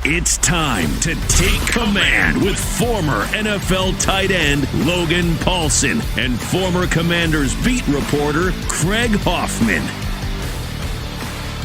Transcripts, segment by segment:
It's time to take command with former NFL tight end Logan Paulsen and former Commanders beat reporter Craig Hoffman.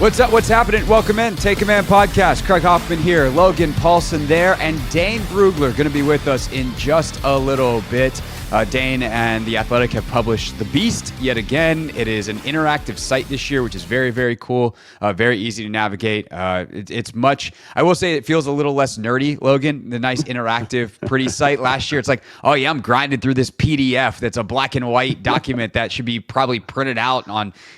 What's up? What's happening? Welcome in. Take Command Podcast. Craig Hoffman here. Logan Paulsen there. And Dane Brugler going to be with us in just a little bit. Dane and The Athletic have published The Beast yet again. It is an interactive site this year, which is very, very cool. Very easy to navigate. It's much, I will say it feels a little less nerdy, Logan. The nice interactive, pretty site. Last year, it's like, oh yeah, I'm grinding through this PDF that's a black and white document that should be probably printed out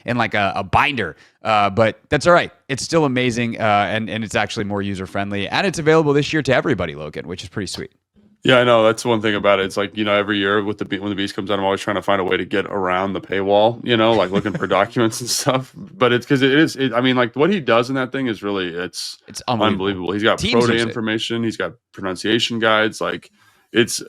in like a binder. But that's all right. It's still amazing, and it's actually more user-friendly. And it's available this year to everybody, Logan, which is pretty sweet. Yeah, I know. That's one thing about it. It's like, every year when the Beast comes out, I'm always trying to find a way to get around the paywall, like looking for documents and stuff. But it's because like what he does in that thing is really, it's unbelievable. He's got pro day information. He's got pronunciation guides. Like there's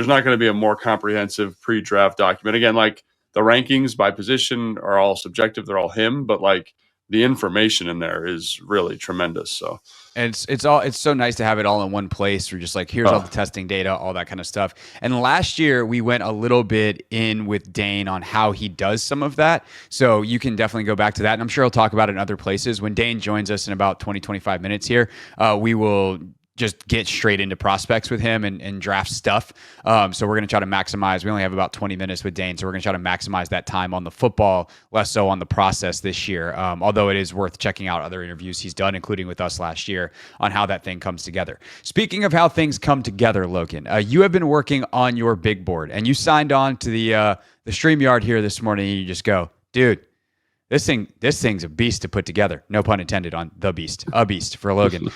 not going to be a more comprehensive pre-draft document. Again, like the rankings by position are all subjective. They're all him, but like the information in there is really tremendous. So. And it's so nice to have it all in one place. We're just like, here's all the testing data, all that kind of stuff. And last year we went a little bit in with Dane on how he does some of that. So you can definitely go back to that. And I'm sure he'll talk about it in other places. When Dane joins us in about 20, 25 minutes here, we will just get straight into prospects with him and draft stuff. So we're going to try to maximize. We only have about 20 minutes with Dane, so we're going to try to maximize that time on the football, less so on the process this year. Although it is worth checking out other interviews he's done, including with us last year, on how that thing comes together. Speaking of how things come together, Logan, you have been working on your big board, and you signed on to the StreamYard here this morning, and you just go, dude, this thing's a beast to put together. No pun intended on the beast, a beast for Logan.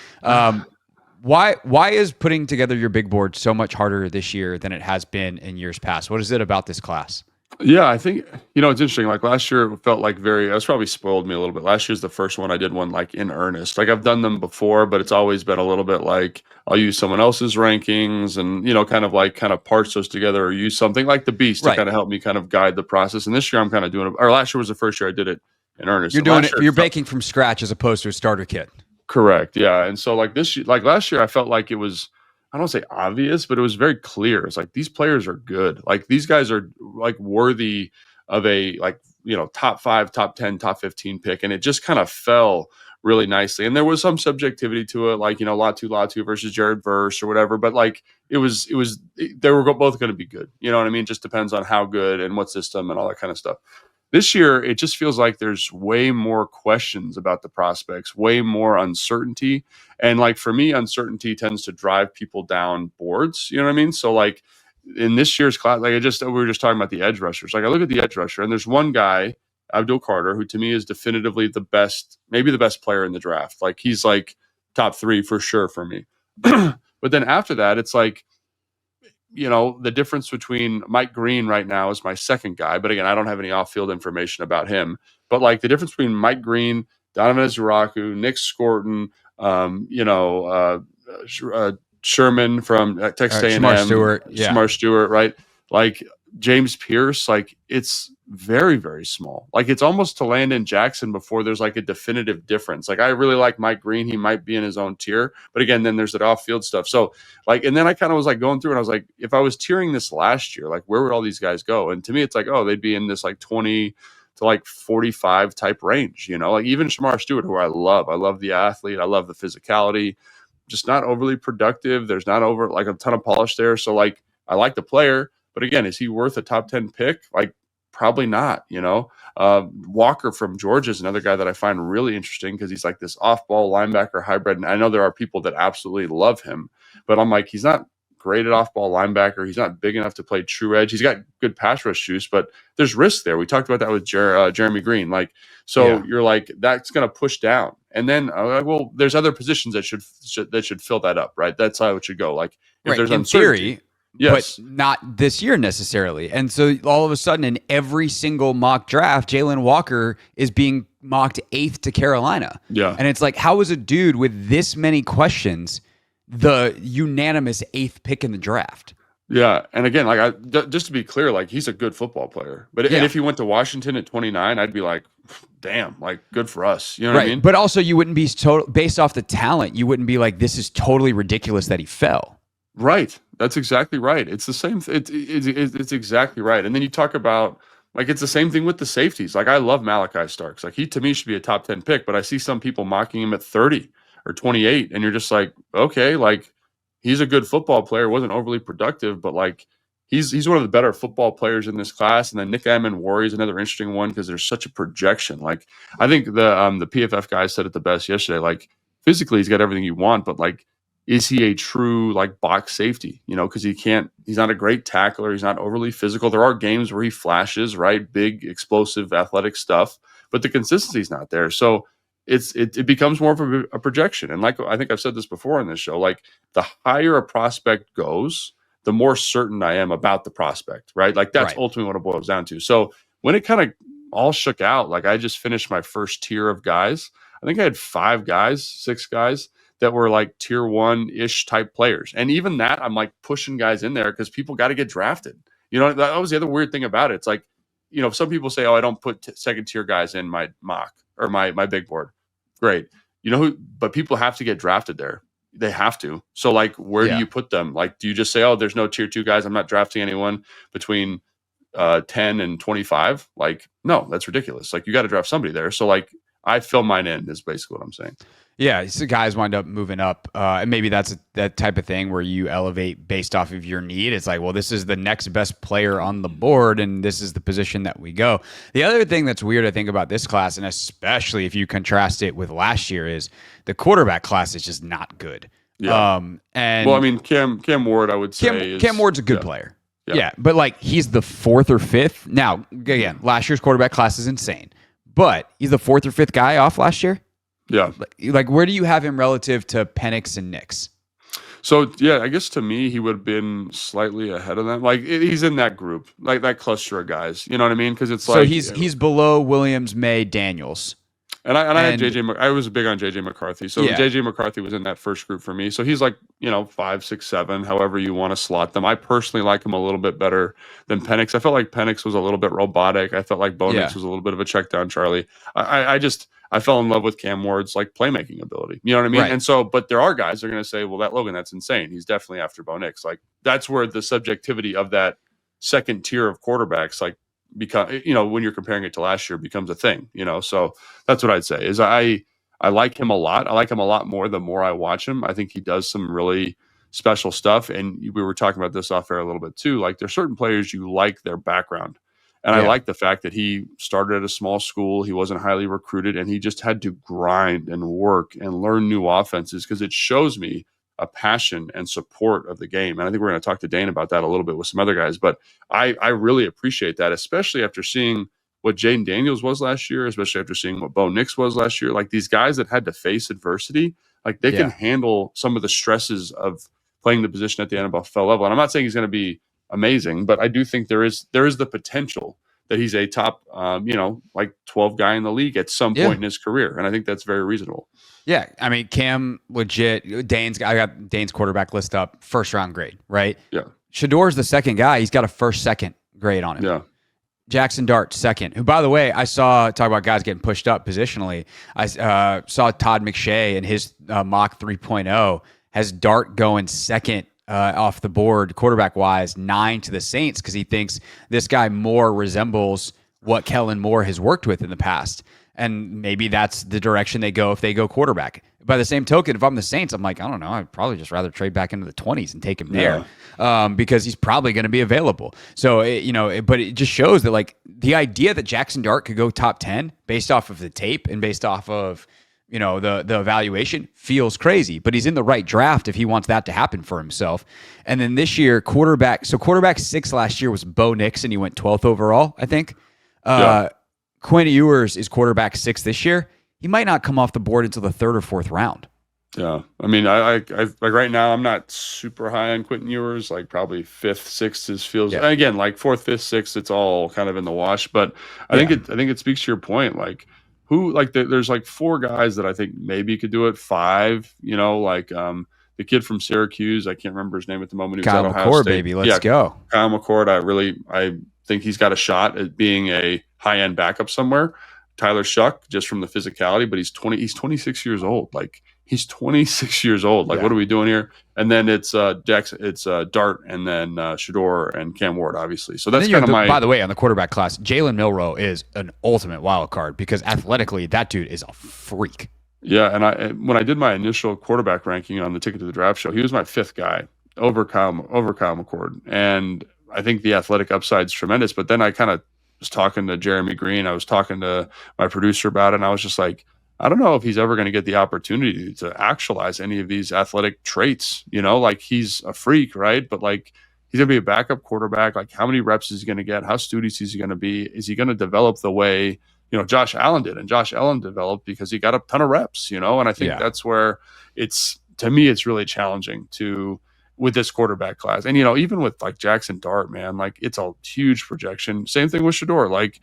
Why is putting together your big board so much harder this year than it has been in years past? What is it about this class? Yeah, I think, it's interesting. Like last year it felt like that's probably spoiled me a little bit. Last year's the first one I did one like in earnest. Like I've done them before, but it's always been a little bit like I'll use someone else's rankings and, kind of parse those together or use something like the Beast to kind of help me kind of guide the process. And this year I'm kind of doing it, or last year was the first year I did it in earnest. You're doing it, you're baking from scratch as opposed to a starter kit. Correct. Yeah. And so like last year, I felt like it was, I don't want to say obvious, but it was very clear. It's like, these players are good. Like these guys are like worthy of a, top 5, top 10, top 15 pick. And it just kind of fell really nicely. And there was some subjectivity to it, like, Latu versus Jared Verse or whatever. But like, they were both going to be good. You know what I mean? It just depends on how good and what system and all that kind of stuff. This year, it just feels like there's way more questions about the prospects, way more uncertainty. And like for me, uncertainty tends to drive people down boards. You know what I mean? So like in this year's class, we were just talking about the edge rushers. Like I look at the edge rusher and there's one guy, Abdul Carter, who to me is definitively the best, maybe the best player in the draft. Like he's like top 3 for sure for me. But then after that, it's like, the difference between Mike Green right now is my second guy. But again, I don't have any off-field information about him. But like the difference between Mike Green, Donovan Ezuraku, Nick Scorton, Sherman from Texas A&M, Shamar Stewart, right? Like James Pierce, like it's very, very small. Like it's almost to Landon Jackson before there's like a definitive difference. Like I really like Mike Green. He might be in his own tier, but again, then there's that off-field stuff. So like, and then I kind of was like going through and I was like, if I was tiering this last year, like where would all these guys go? And to me, it's like, oh, they'd be in this like 20 to like 45 type range, like even Shamar Stewart, who I love the athlete. I love the physicality, just not overly productive. There's not like a ton of polish there. So like, I like the player, but again, is he worth a top 10 pick? Like, probably not, Walker from Georgia is another guy that I find really interesting because he's like this off-ball linebacker hybrid. And I know there are people that absolutely love him, but I'm like, he's not great at off-ball linebacker. He's not big enough to play true edge. He's got good pass rush juice, but there's risk there. We talked about that with Jeremy Green. You're like, that's going to push down. And then, there's other positions that should fill that up, right? That's how it should go. Like if there's uncertainty. Theory, yes. But not this year necessarily. And so all of a sudden in every single mock draft, Jalen Walker is being mocked 8th to Carolina. Yeah. And it's like, how is a dude with this many questions the unanimous 8th pick in the draft? Yeah, and again, like just to be clear, like he's a good football player. But and if he went to Washington at 29, I'd be like, damn, like good for us. You know what I mean? But also, you wouldn't be based off the talent. You wouldn't be like, this is totally ridiculous that he fell. Right. That's exactly right. It's the same. It's exactly right. And then you talk about like it's the same thing with the safeties. Like I love Malachi Starks. Like he to me should be a top 10 pick, but I see some people mocking him at 30 or 28, and you're just like, okay, like he's a good football player. Wasn't overly productive, but like he's one of the better football players in this class. And then Nick Amon-Wari is another interesting one because there's such a projection. Like I think the PFF guy said it the best yesterday. Like physically, he's got everything you want, but like, is he a true like box safety? You know, because he's not a great tackler. He's not overly physical. There are games where he flashes, right? Big, explosive, athletic stuff, but the consistency is not there. So it becomes more of a projection. And like I think I've said this before in this show, like the higher a prospect goes, the more certain I am about the prospect, right? Like that's ultimately what it boils down to. So when it kind of all shook out, like I just finished my first tier of guys. I think I had 6 guys that were like tier 1-ish type players. And even that, I'm like pushing guys in there because people got to get drafted. You know, that was the other weird thing about it. It's like, you know, some people say, oh, I don't put second tier guys in my mock or my big board. Great. You know who, but people have to get drafted there. They have to. So like, where do you put them? Like, do you just say, oh, there's no tier 2 guys, I'm not drafting anyone between 10 and 25? Like, no, that's ridiculous. Like you got to draft somebody there. So like, I fill mine in is basically what I'm saying. Yeah, so guys wind up moving up, and maybe that's that type of thing where you elevate based off of your need. It's like, well, this is the next best player on the board, and this is the position that we go. The other thing that's weird, I think, about this class, and especially if you contrast it with last year, is the quarterback class is just not good. Yeah. And well, I mean, Cam Ward, I would say Cam Ward's a good player. Yeah, but like he's the 4th or 5th. Now, again, last year's quarterback class is insane, but he's the 4th or 5th guy off last year. Yeah. Like, where do you have him relative to Penix and Nix? So, yeah, I guess to me, he would have been slightly ahead of them. Like, he's in that group, like that cluster of guys. You know what I mean? Because it's like. So, he's below Williams, May, Daniels. And I had JJ. I was big on JJ McCarthy. So JJ McCarthy was in that first group for me. So he's like, 5, 6, 7, however you want to slot them. I personally like him a little bit better than Penix. I felt like Penix was a little bit robotic. I felt like Bo Nix was a little bit of a check down Charlie. I fell in love with Cam Ward's like playmaking ability. You know what I mean? Right. And so, but there are guys that are going to say, well, that Logan, that's insane. He's definitely after Bo Nix. Like that's where the subjectivity of that second tier of quarterbacks, like, become, when you're comparing it to last year, becomes a thing, so that's what I'd say is I like him a lot. I like him a lot more the more I watch him. I think he does some really special stuff, and we were talking about this off air a little bit too. Like there's certain players you like their background, and I like the fact that he started at a small school, he wasn't highly recruited, and he just had to grind and work and learn new offenses because it shows me a passion and support of the game. And I think we're going to talk to Dane about that a little bit with some other guys, but I really appreciate that, especially after seeing what Jaden Daniels was last year, especially after seeing what Bo Nix was last year. Like these guys that had to face adversity, like they can handle some of the stresses of playing the position at the NFL level. And I'm not saying he's going to be amazing, but I do think there is the potential that he's a top, like 12 guy in the league at some point in his career. And I think that's very reasonable. Yeah. I mean, Cam, legit, I got Dane's quarterback list up, first round grade, right? Yeah. Shador's the second guy. He's got a second grade on him. Yeah. Jackson Dart, second, who, by the way, I saw, talk about guys getting pushed up positionally. I saw Todd McShay in his mock 3.0 has Dart going second off the board, quarterback-wise, 9 to the Saints, because he thinks this guy more resembles what Kellen Moore has worked with in the past. And maybe that's the direction they go if they go quarterback. By the same token, if I'm the Saints, I'm like, I don't know, I'd probably just rather trade back into the 20s and take him there because he's probably going to be available. So, but it just shows that, like, the idea that Jackson Dart could go top 10 based off of the tape and based off of, the evaluation feels crazy, but he's in the right draft if he wants that to happen for himself. And then this year, quarterback 6 last year was Bo Nix, and he went 12th overall, I think. Quinn Ewers is quarterback 6 this year. He might not come off the board until the 3rd or 4th round. Yeah. I mean, I like right now, I'm not super high on Quentin Ewers, like probably 5th, 6th feels, again, like 4th, 5th, 6th, it's all kind of in the wash, but I think it speaks to your point. Like there's like 4 guys that I think maybe could do it, 5, the kid from Syracuse, I can't remember his name at the moment. Kyle McCord, baby. Let's go. Kyle McCord. I think he's got a shot at being a high-end backup somewhere. Tyler Shuck, just from the physicality, but he's 26 years old. Like, he's 26 years old. Like, what are we doing here? And then it's Jackson, it's Dart, and then Shador and Cam Ward, obviously. So that's kind of by the way, on the quarterback class, Jalen Milroe is an ultimate wild card because athletically, that dude is a freak. Yeah, and when I did my initial quarterback ranking on the Ticket to the Draft show, he was my 5th guy over Kyle McCord, and I think the athletic upside is tremendous. But then I kind of was talking to Jeremy Green, I was talking to my producer about it, and I was just like, I don't know if he's ever going to get the opportunity to actualize any of these athletic traits. Like, he's a freak, right? But like, he's going to be a backup quarterback. Like, how many reps is he going to get? How studious is he going to be? Is he going to develop the way Josh Allen did? And Josh Allen developed because he got a ton of reps, and I think that's where to me, it's really challenging with this quarterback class. And, even with like Jackson Dart, man, like, it's a huge projection. Same thing with Shador. Like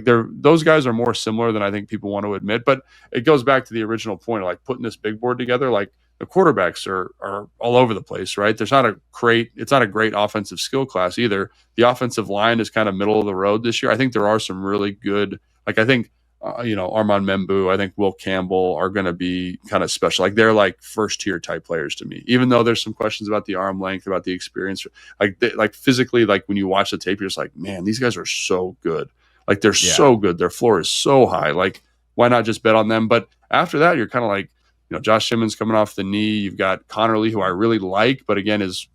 those guys are more similar than I think people want to admit, but it goes back to the original point of like putting this big board together. Like, the quarterbacks are all over the place, right? It's not a great offensive skill class either. The offensive line is kind of middle of the road this year. I think there are some really good, like, I think, Armand Membu, I think Will Campbell are going to be kind of special. Like, they're like first tier type players to me, even though there's some questions about the arm length, about the experience, like physically, like when you watch the tape, you're just like, man, these guys are so good. Like, they're so good. Their floor is so high. Like, why not just bet on them? But after that, you're kind of like, Josh Simmons coming off the knee. You've got Connerly, who I really like, but again, is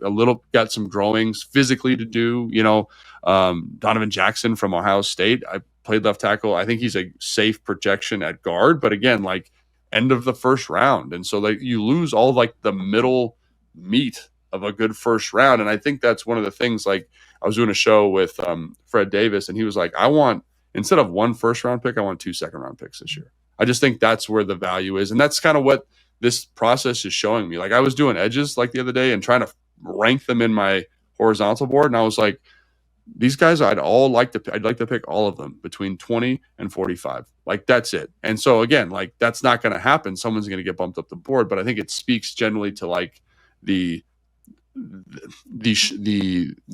got some growings physically to do. Donovan Jackson from Ohio State. I played left tackle. I think he's a safe projection at guard, but again, like, end of the first round. And so like, you lose all like the middle meat of a good first round. And I think that's one of the things. Like, I was doing a show with Fred Davis, and he was like, instead of 1 first round pick, I want 2 second round picks this year. I just think that's where the value is. And that's kind of what this process is showing me. Like, I was doing edges like the other day and trying to rank them in my horizontal board. And I was like, these guys, I'd like to pick all of them between 20 and 45. Like, that's it. And so again, like, that's not going to happen. Someone's going to get bumped up the board, but I think it speaks generally to like the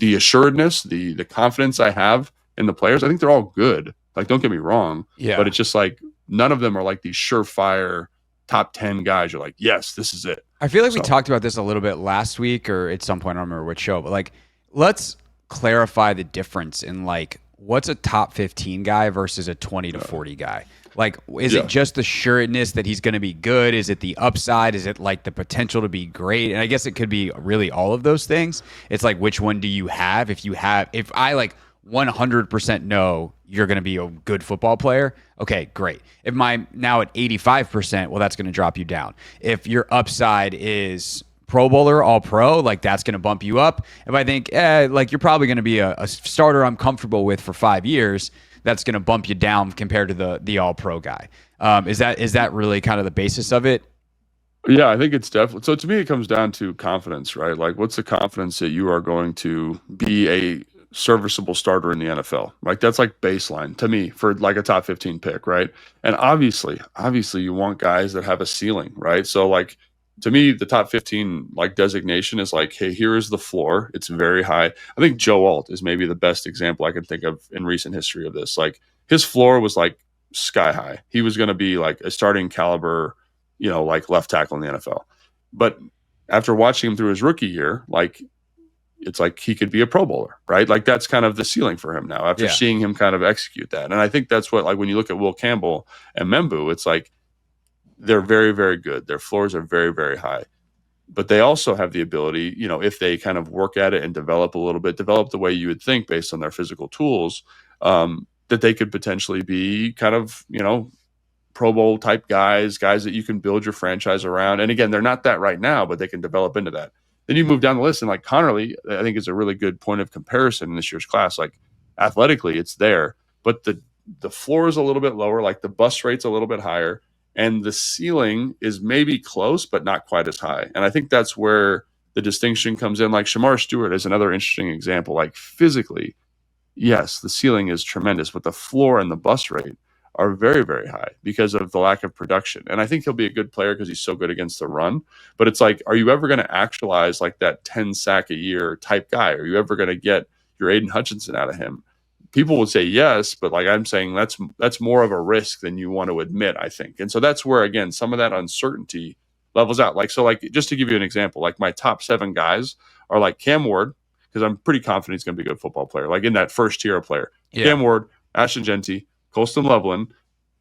assuredness, the confidence I have in the players. I think they're all good. Like, don't get me wrong. Yeah. But it's just like, none of them are like these surefire top 10 guys. You're like, yes, this is it. I feel like we talked about this a little bit last week or at some point. I don't remember which show, but like, let's clarify the difference in like, what's a top 15 guy versus a 20 to 40 guy? Like, is it just the sureness that he's going to be good? Is it the upside? Is it like the potential to be great? And I guess it could be really all of those things. It's like, which one do you have? If I like 100% know you're going to be a good football player, okay, great. If I'm now at 85%, well, that's going to drop you down. If your upside is Pro Bowler, All Pro, like, that's going to bump you up. If I think, like, you're probably going to be a starter I'm comfortable with for 5 years, that's going to bump you down compared to the All Pro guy. Is that really kind of the basis of it? Yeah, I think it's definitely. So to me, it comes down to confidence, right? Like, what's the confidence that you are going to be a serviceable starter in the NFL? Like, that's like baseline to me for like a top 15 pick, right? And obviously you want guys that have a ceiling, right? So like, to me, the top 15 like designation is like, hey, here is the floor. It's very high. I think Joe Alt is maybe the best example I can think of in recent history of this. Like, his floor was like sky high. He was going to be like a starting caliber, like left tackle in the NFL. But after watching him through his rookie year, like, it's like he could be a Pro Bowler, right? Like, that's kind of the ceiling for him now after seeing him kind of execute that. And I think that's what, like, when you look at Will Campbell and Membu, it's like, they're very, very good. Their floors are very, very high, but they also have the ability, if they kind of work at it and develop a little bit, develop the way you would think based on their physical tools, that they could potentially be kind of, Pro Bowl type guys that you can build your franchise around. And again, they're not that right now, but they can develop into that. Then you move down the list, and like Connerly, I think is a really good point of comparison in this year's class. Like, athletically, it's there, but the floor is a little bit lower, like the bust rate's a little bit higher, and the ceiling is maybe close, but not quite as high. And I think that's where the distinction comes in. Like, Shamar Stewart is another interesting example. Like, physically, yes, the ceiling is tremendous, but the floor and the bust rate are very, very high because of the lack of production. And I think he'll be a good player because he's so good against the run. But it's like, are you ever going to actualize like that 10 sack a year type guy? Are you ever going to get your Aiden Hutchinson out of him? People would say yes, but like I'm saying, that's more of a risk than you want to admit, I think. And so that's where, again, some of that uncertainty levels out. Like, so like, just to give you an example, like my top 7 guys are like Cam Ward, because I'm pretty confident he's going to be a good football player, like in that first tier of player. Yeah. Cam Ward, Ashton Genty, Colston Loveland,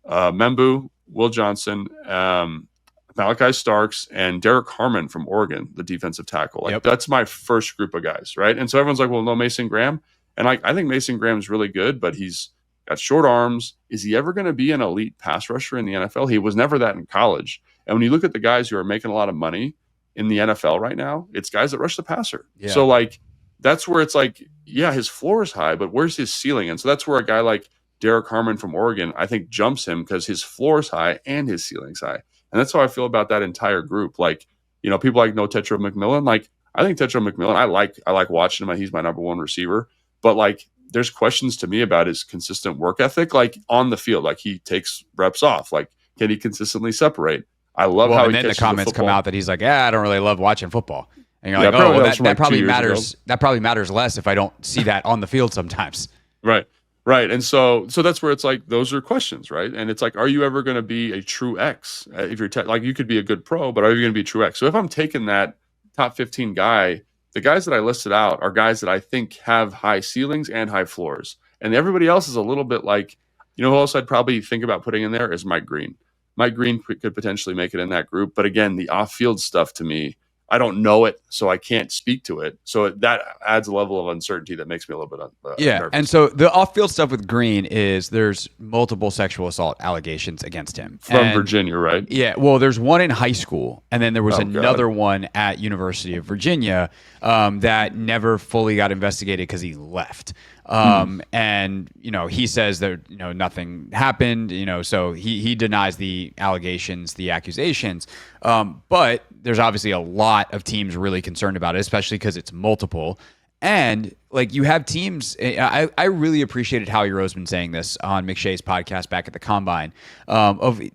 Membu, Will Johnson, Malachi Starks, and Derek Harmon from Oregon, the defensive tackle. Like that's my first group of guys, right? And so everyone's like, well, no Mason Graham. And I think Mason Graham's really good, but he's got short arms. Is he ever going to be an elite pass rusher in the NFL? He was never that in college. And when you look at the guys who are making a lot of money in the NFL right now, it's guys that rush the passer. Yeah. So like, that's where it's like, yeah, his floor is high, but where's his ceiling? And so that's where a guy like Derek Harmon from Oregon, I think jumps him because his floor is high and his ceiling's high. And that's how I feel about that entire group. Like, you know, people like no Tetra McMillan. Like, I think Tetra McMillan, I like watching him. He's my number 1 receiver. But like, there's questions to me about his consistent work ethic, like on the field. Like he takes reps off. Like, can he consistently separate? I love how. And then the comments come out that he's like, I don't really love watching football. And you're like, oh, well, that probably matters. That probably matters less if I don't see that on the field sometimes. Right. And so that's where it's like, those are questions, right? And it's like, are you ever going to be a true X? If you're like, you could be a good pro, but are you going to be a true X? So if I'm taking that top 15 guy, the guys that I listed out are guys that I think have high ceilings and high floors. And everybody else is a little bit like, you know who else I'd probably think about putting in there is Mike Green. Mike Green could potentially make it in that group. But again, the off-field stuff to me, I don't know it, so I can't speak to it. So that adds a level of uncertainty that makes me a little bit nervous. And so the off-field stuff with Green is there's multiple sexual assault allegations against him. From Virginia, right? Yeah, well, there's one in high school, and then there was another one at University of Virginia that never fully got investigated because he left. And, you know, he says that, you know, nothing happened, you know, so he denies the allegations, the accusations. But there's obviously a lot of teams really concerned about it, especially because it's multiple. And like you have teams, I really appreciated Howie Roseman saying this on McShay's podcast back at the Combine.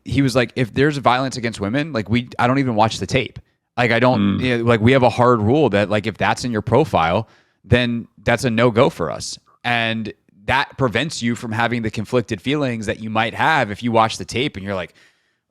He was like, if there's violence against women, like I don't even watch the tape. Like I don't, you know, like we have a hard rule that like if that's in your profile, then that's a no-go for us. And that prevents you from having the conflicted feelings that you might have if you watch the tape and you're like,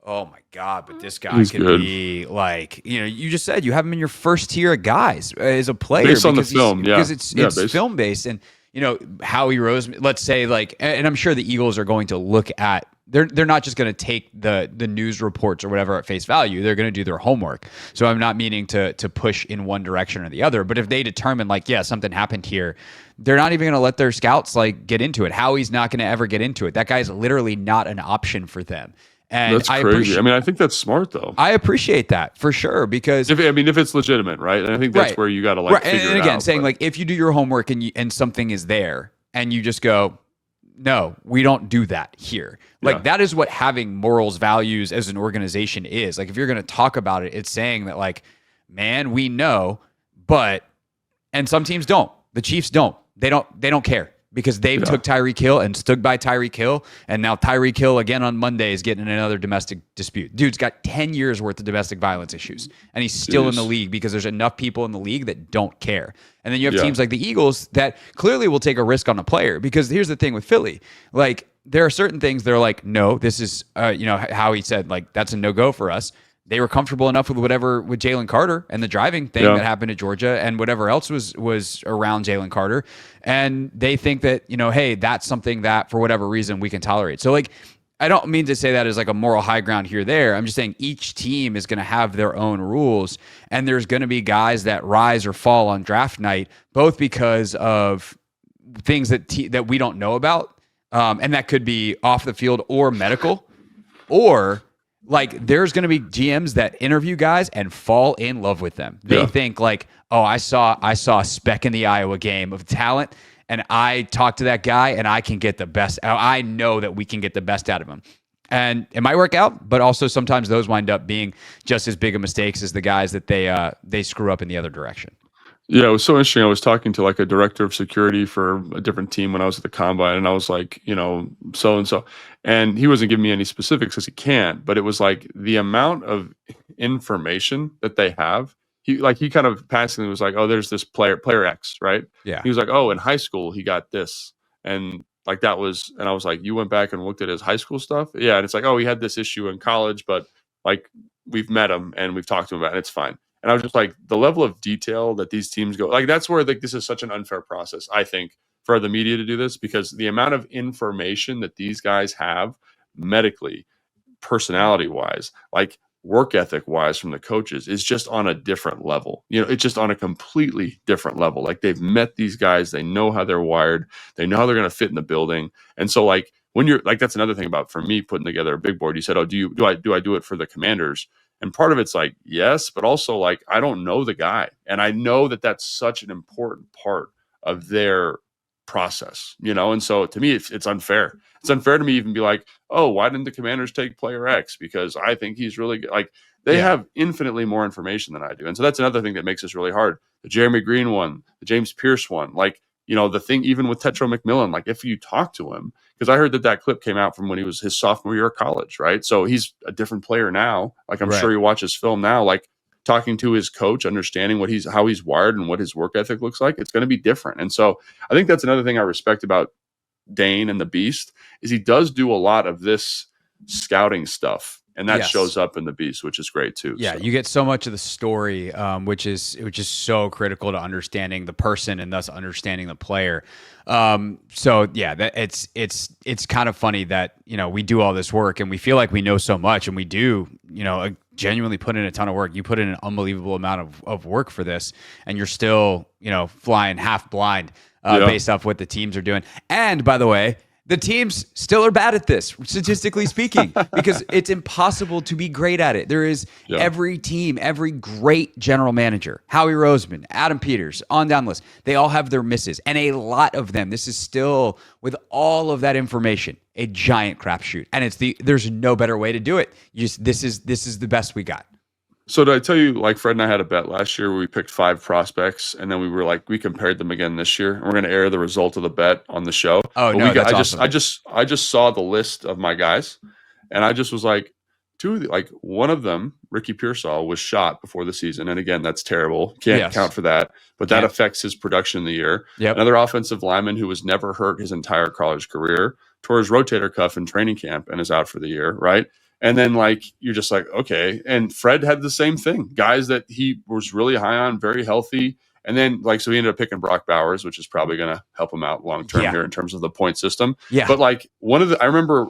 oh my God, but this guy could be like, you know, you just said you have him in your first tier of guys as a player. Based on the film, because it's film based. And, you know, Howie Roseman, let's say like, and I'm sure the Eagles are going to look at, they're not just going to take the news reports or whatever at face value. They're going to do their homework. So I'm not meaning to push in one direction or the other. But if they determine like, yeah, something happened here, they're not even going to let their scouts like get into it. Howie's not going to ever get into it. That guy's literally not an option for them. And that's crazy. I mean, I think that's smart though. I appreciate that for sure because if it's legitimate, right? And I think that's where you got to like figure it out. And again, saying like if you do your homework and something is there and you just go, no, we don't do that here. Like that is what having morals, values as an organization is. Like if you're going to talk about it, it's saying that like, man, we know, and some teams don't. The Chiefs don't. They don't care because they took Tyreek Hill and stood by Tyreek Hill, and now Tyreek Hill again on Monday is getting in another domestic dispute. Dude's got 10 years worth of domestic violence issues, and he's still in the league because there's enough people in the league that don't care. And then you have teams like the Eagles that clearly will take a risk on a player because here's the thing with Philly. Like there are certain things they're like, no, this is, you know, how he said, like, that's a no-go for us. They were comfortable enough with with Jalen Carter and the driving thing that happened at Georgia and whatever else was around Jalen Carter. And they think that, you know, hey, that's something that for whatever reason we can tolerate. So like, I don't mean to say that as like a moral high ground here or there. I'm just saying each team is going to have their own rules, and there's going to be guys that rise or fall on draft night, both because of things that we don't know about, and that could be off the field or medical, or like there's going to be GMs that interview guys and fall in love with them. They think like, oh, I saw a speck in the Iowa game of talent, and I talked to that guy and I can get the best. I know that we can get the best out of him. And it might work out, but also sometimes those wind up being just as big of mistakes as the guys that they screw up in the other direction. Yeah, it was so interesting. I was talking to like a director of security for a different team when I was at the combine, and I was like, so and so, and he wasn't giving me any specifics because he can't. But it was like the amount of information that they have. He kind of passingly was like, oh, there's this player X, right? Yeah. He was like, oh, in high school he got this, and like that was, and I was like, you went back and looked at his high school stuff, yeah, and it's like, oh, he had this issue in college, but like we've met him and we've talked to him about it, and it's fine. And I was just like, the level of detail that these teams go, like that's where like this is such an unfair process, I think, for the media to do this, because the amount of information that these guys have medically, personality wise, like work ethic wise from the coaches is just on a different level. It's just on a completely different level. Like they've met these guys, they know how they're wired, they know how they're going to fit in the building. And so like when you're like, that's another thing about for me putting together a big board. You said, oh, do I do it for the Commanders? And part of it's like, yes, but also like, I don't know the guy. And I know that that's such an important part of their process, And so to me, it's unfair. It's unfair to me even be like, oh, why didn't the Commanders take player X? Because I think he's really good. Like they have infinitely more information than I do. And so that's another thing that makes this really hard. The Jeremy Green one, the James Pierce one, like, the thing, even with Tetro McMillan, like if you talk to him, because I heard that clip came out from when he was his sophomore year of college, right? So he's a different player now. Like I'm sure you watch his film now, like talking to his coach, understanding how he's wired and what his work ethic looks like, it's going to be different. And so I think that's another thing I respect about Dane and the Beast is he does do a lot of this scouting stuff. And that shows up in the Beast, which is great too. Yeah, so you get so much of the story, which is so critical to understanding the person and thus understanding the player. So yeah, it's kind of funny that we do all this work and we feel like we know so much, and we do genuinely put in a ton of work. You put in an unbelievable amount of work for this, and you're still flying half blind based off what the teams are doing. And by the way, the teams still are bad at this, statistically speaking, because it's impossible to be great at it. There is every team, every great general manager, Howie Roseman, Adam Peters, on down the list, they all have their misses. And a lot of them, this is still, with all of that information, a giant crapshoot. And there's no better way to do it. This is the best we got. So did I tell you, like Fred and I had a bet last year where we picked 5 prospects, and then we compared them again this year, and we're going to air the result of the bet on the show. Oh, no, that's awesome. I just saw the list of my guys, and I just was like, one of them, Ricky Pearsall, was shot before the season, and again, that's terrible. Can't count for that, but that affects his production in the year. Yep. Another offensive lineman who was never hurt his entire college career tore his rotator cuff in training camp and is out for the year, right? And then you're just like, okay. And Fred had the same thing. Guys that he was really high on, very healthy. And then so he ended up picking Brock Bowers, which is probably going to help him out long-term here in terms of the point system. Yeah. But I remember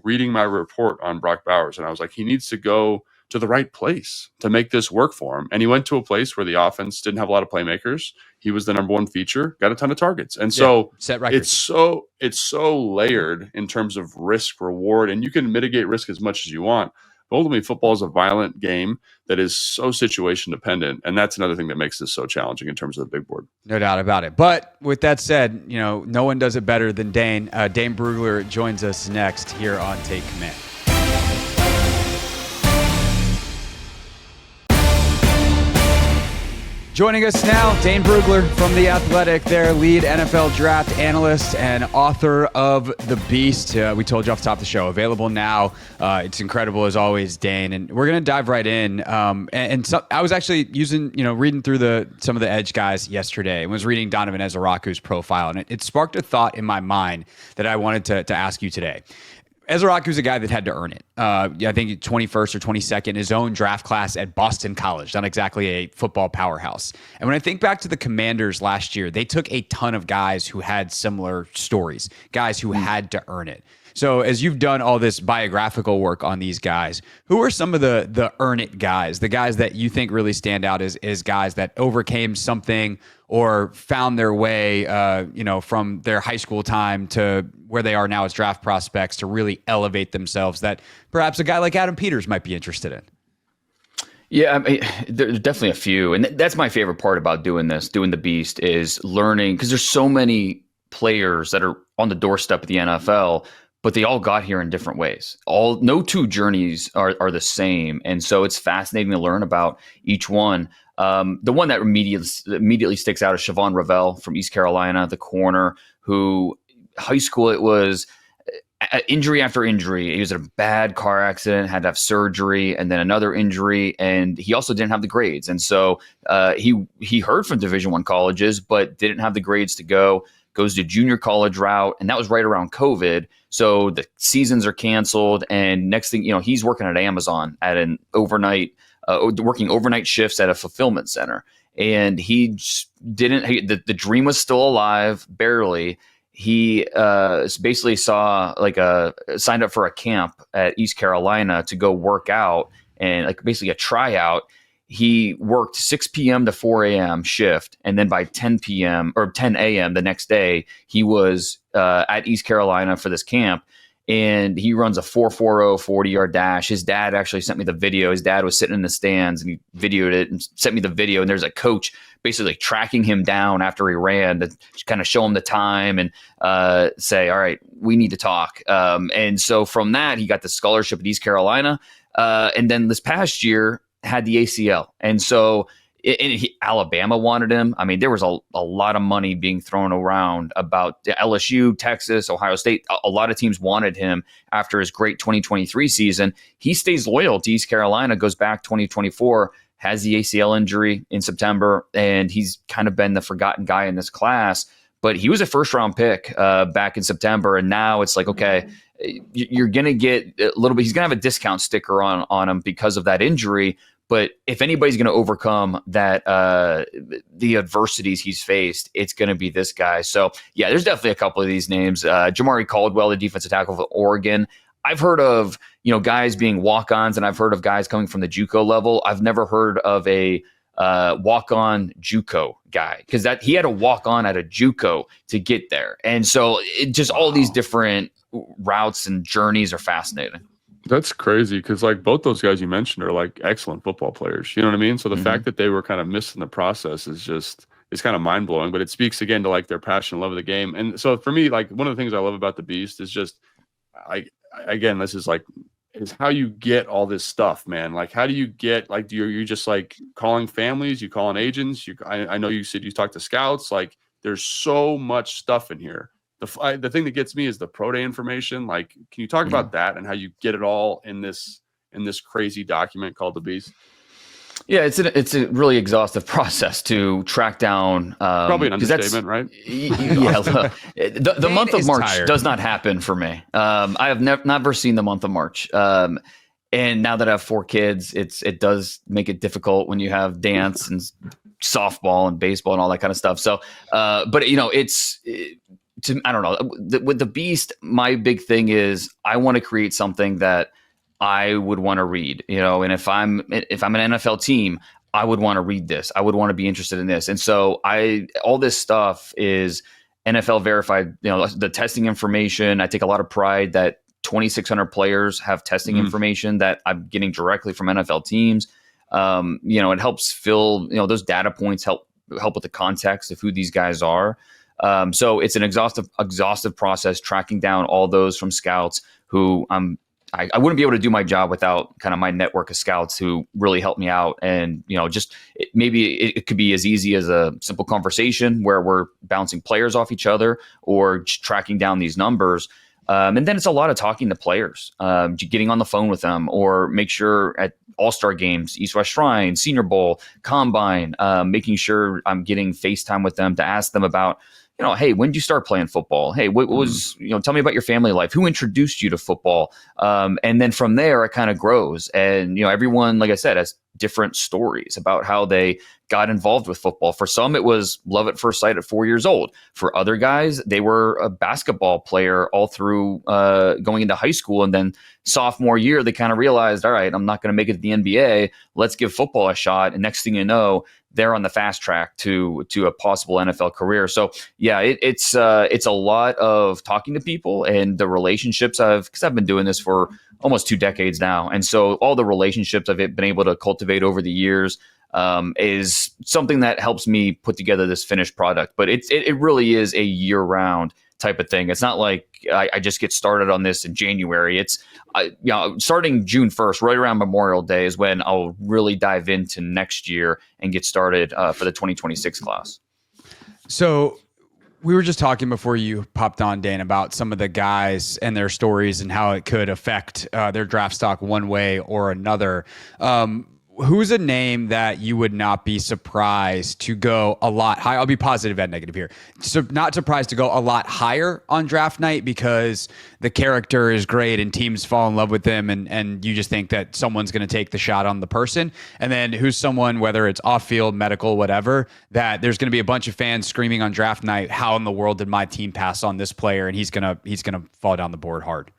reading my report on Brock Bowers, and I was like, he needs to go to the right place to make this work for him. And he went to a place where the offense didn't have a lot of playmakers. He was the number one feature, got a ton of targets. And so set records. It's so layered in terms of risk reward, and you can mitigate risk as much as you want. But ultimately, football is a violent game that is so situation dependent. And that's another thing that makes this so challenging in terms of the big board. No doubt about it. But with that said, no one does it better than Dane. Dane Brugler joins us next here on Take Command. Joining us now, Dane Brugler from The Athletic, their lead NFL draft analyst and author of The Beast. We told you off the top of the show, available now. It's incredible as always, Dane. And we're going to dive right in. So I was actually reading through some of the edge guys yesterday and was reading Donovan Ezeraku's profile. And it sparked a thought in my mind that I wanted to ask you today. Ezeraku's a guy that had to earn it. I think 21st or 22nd in his own draft class at Boston College, not exactly a football powerhouse. And when I think back to the Commanders last year, they took a ton of guys who had similar stories, guys who had to earn it. So as you've done all this biographical work on these guys, who are some of the earn it guys, the guys that you think really stand out as guys that overcame something or found their way, from their high school time to where they are now as draft prospects to really elevate themselves that perhaps a guy like Adam Peters might be interested in? Yeah, there's definitely a few. And that's my favorite part about doing the Beast, is learning, because there's so many players that are on the doorstep of the NFL, but they all got here in different ways. No two journeys are the same. And so it's fascinating to learn about each one. The one that immediately sticks out is Siobhan Ravel from East Carolina, the corner, who high school, it was injury after injury. He was in a bad car accident, had to have surgery, and then another injury, and he also didn't have the grades. And so he heard from Division I colleges, but didn't have the grades to go. Goes to junior college route, and that was right around COVID. So the seasons are canceled, and next thing you know, he's working at Amazon at an working overnight shifts at a fulfillment center. And he just didn't. The dream was still alive, barely. He basically signed up for a camp at East Carolina to go work out, and like basically a tryout. He worked 6 p.m. to 4 a.m. shift, and then by 10 p.m. or 10 a.m. the next day, he was at East Carolina for this camp, and he runs a 4.40 40-yard dash. His dad actually sent me the video. His dad was sitting in the stands, and he videoed it and sent me the video, and there's a coach basically tracking him down after he ran to kind of show him the time and say, all right, we need to talk. And so from that, he got the scholarship at East Carolina, and then this past year, had the ACL. And so Alabama wanted him. I mean, there was a lot of money being thrown around about LSU, Texas, Ohio State. A lot of teams wanted him after his great 2023 season. He stays loyal to East Carolina, goes back 2024, has the ACL injury in September, and he's kind of been the forgotten guy in this class. But he was a first-round pick back in September, and now it's like, okay, you're going to get a little bit. He's going to have a discount sticker on him because of that injury. But if anybody's going to overcome that, the adversities he's faced, it's going to be this guy. So, yeah, there's definitely a couple of these names. Jamari Caldwell, the defensive tackle for Oregon. I've heard of guys being walk-ons, and I've heard of guys coming from the JUCO level. I've never heard of a walk-on JUCO guy, because he had to walk on at a JUCO to get there. And so all these different routes and journeys are fascinating. That's crazy, because like both those guys you mentioned are like excellent football players. You know what I mean? So the fact that they were kind of missed in the process is kind of mind blowing. But it speaks again to like their passion and love of the game. And so for me, like one of the things I love about the Beast is just this is how you get all this stuff, man. Like how do you get you're just like calling families, you calling agents. I know you said you talked to scouts. Like there's so much stuff in here. The thing that gets me is the pro day information. Like, can you talk about that and how you get it all in this crazy document called the Beast? Yeah, it's a really exhaustive process to track down. Probably an understatement, right? Yeah, the month of March does not happen for me. I have never seen the month of March. And now that I have 4 kids, it does make it difficult when you have dance and softball and baseball and all that kind of stuff. So, but I don't know. With the Beast, my big thing is I want to create something that I would want to read, and if I'm an NFL team, I would want to read this. I would want to be interested in this. And so all this stuff is NFL verified, the testing information. I take a lot of pride that 2,600 players have testing information that I'm getting directly from NFL teams. It helps fill, those data points help with the context of who these guys are. So it's an exhaustive process, tracking down all those from scouts who I wouldn't be able to do my job without kind of my network of scouts who really help me out. And, maybe it could be as easy as a simple conversation where we're bouncing players off each other or just tracking down these numbers. And then it's a lot of talking to players, getting on the phone with them, or make sure at All-Star games, East-West Shrine, Senior Bowl, Combine, making sure I'm getting FaceTime with them to ask them about, hey, when did you start playing football? Hey, what was, tell me about your family life. Who introduced you to football? And then from there, it kind of grows. And, everyone, like I said, has different stories about how they got involved with football. For some, it was love at first sight at 4 years old. For other guys, they were a basketball player all through going into high school. And then sophomore year, they kind of realized, all right, I'm not going to make it to the NBA. Let's give football a shot. And next thing you know, they're on the fast track to a possible NFL career. So yeah, it's a lot of talking to people and the relationships because I've been doing this for almost 2 decades now. And so all the relationships I've been able to cultivate over the years is something that helps me put together this finished product. But it really is a year-round type of thing. It's not like I just get started on this in January. It's starting June 1st, right around Memorial Day, is when I'll really dive into next year and get started for the 2026 class. So we were just talking before you popped on, Dane, about some of the guys and their stories and how it could affect their draft stock one way or another. Who's a name that you would not be surprised to go a lot higher? I'll be positive and negative here. So not surprised to go a lot higher on draft night because the character is great and teams fall in love with them and you just think that someone's going to take the shot on the person. And then who's someone, whether it's off field, medical, whatever, that there's going to be a bunch of fans screaming on draft night, how in the world did my team pass on this player? And he's going to fall down the board hard.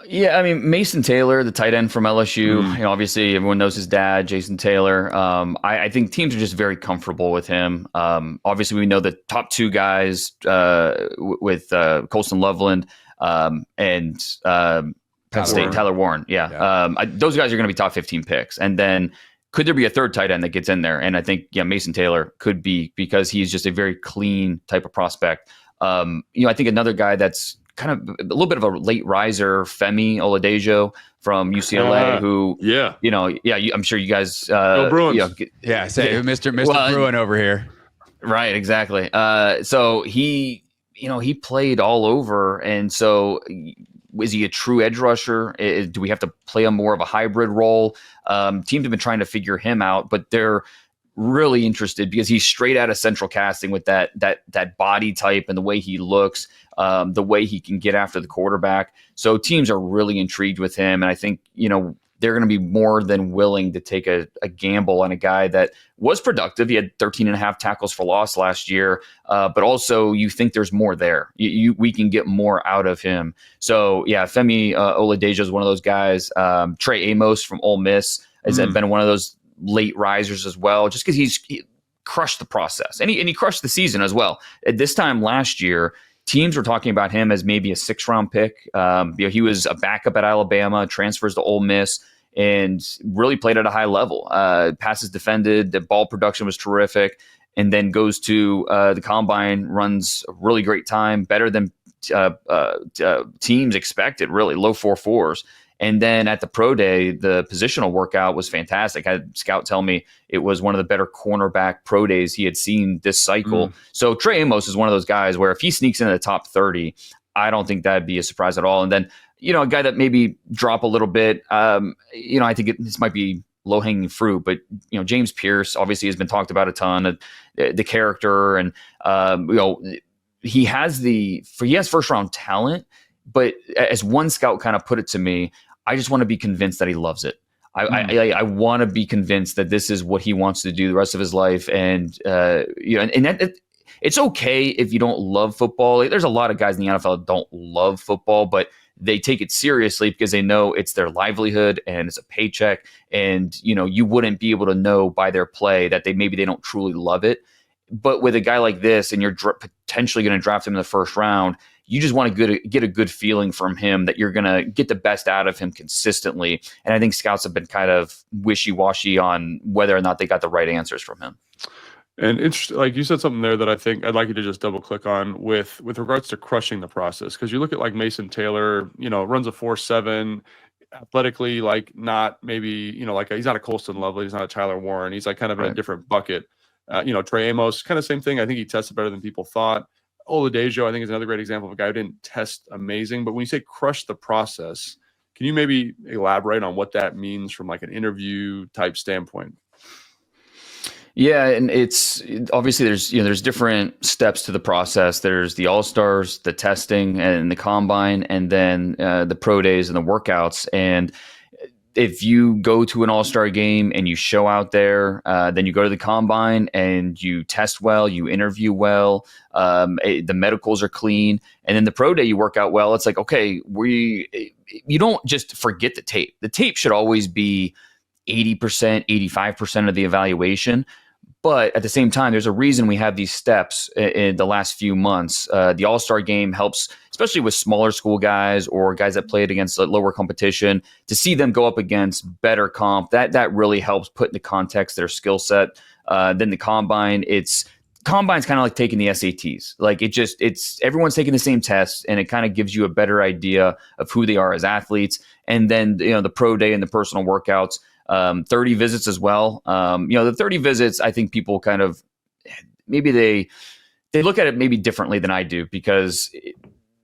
Yeah, I mean, Mason Taylor, the tight end from LSU, obviously everyone knows his dad, Jason Taylor. I think teams are just very comfortable with him. Obviously, we know the top two guys with Colston Loveland and Penn State, Tyler Warren. Yeah. Those guys are going to be top 15 picks. And then could there be a third tight end that gets in there? And I think, Mason Taylor could be because he's just a very clean type of prospect. I think another guy that's kind of a little bit of a late riser, Femi Oladejo from UCLA, who, I'm sure you guys, Go Bruins. Mr. Bruin over here. Right. Exactly. So he played all over. And so is he a true edge rusher? Do we have to play him more of a hybrid role? Teams have been trying to figure him out, but they're really interested because he's straight out of central casting with that body type and the way he looks, the way he can get after the quarterback. So teams are really intrigued with him. And I think, they're going to be more than willing to take a gamble on a guy that was productive. He had 13 and a half tackles for loss last year. But also you think there's more there. We can get more out of him. So Femi Oladejo is one of those guys. Trey Amos from Ole Miss has been one of those late risers as well, just because he crushed the process and he crushed the season as well. At this time last year, teams were talking about him as maybe a 6th-round pick. He was a backup at Alabama, transfers to Ole Miss, and really played at a high level. Passes defended, the ball production was terrific, and then goes to the combine, runs a really great time, better than teams expected, really low 4.4s. And then at the pro day, the positional workout was fantastic. I had a scout tell me it was one of the better cornerback pro days he had seen this cycle. So Trey Amos is one of those guys where if he sneaks into the top 30, I don't think that'd be a surprise at all. And then, a guy that maybe drop a little bit, I think this might be low-hanging fruit, but, James Pierce obviously has been talked about a ton, the character, and, he has first-round talent. But as one scout kind of put it to me, I just want to be convinced that he loves it. I want to be convinced that this is what he wants to do the rest of his life. And, it's okay if you don't love football. There's a lot of guys in the NFL that don't love football, but they take it seriously because they know it's their livelihood and it's a paycheck. And, you wouldn't be able to know by their play that they don't truly love it. But with a guy like this, and you're potentially going to draft him in the first round, you just want to get a good feeling from him that you're going to get the best out of him consistently. And I think scouts have been kind of wishy-washy on whether or not they got the right answers from him. And interesting, like you said something there that I think I'd like you to just double click on with regards to crushing the process. Because you look at like Mason Taylor, runs a 4.7, athletically, like not maybe, like he's not a Colston Lovely, he's not a Tyler Warren. He's like kind of in a different bucket. Trey Amos, kind of same thing. I think he tested better than people thought. Oladejo, I think, is another great example of a guy who didn't test amazing. But when you say crush the process, can you maybe elaborate on what that means from like an interview type standpoint? Yeah, and it's obviously there's different steps to the process. There's the All-Stars, the testing, and the combine, and then the pro days and the workouts. And if you go to an All-Star game and you show out there, then you go to the combine and you test well, you interview well, the medicals are clean, and then the pro day you work out well. It's like, okay, you don't just forget the tape. The tape should always be 80%, 85% of the evaluation. But at the same time, there's a reason we have these steps in the last few months. The All-Star game helps, especially with smaller school guys or guys that played against lower competition, to see them go up against better comp. That really helps put into context their skill set. Then the combine, it's combine's kind of like taking the SATs. Like it's everyone's taking the same test, and it kind of gives you a better idea of who they are as athletes. And then, the pro day and the personal workouts, 30 visits as well. The 30 visits, I think people kind of, maybe they look at it maybe differently than I do, because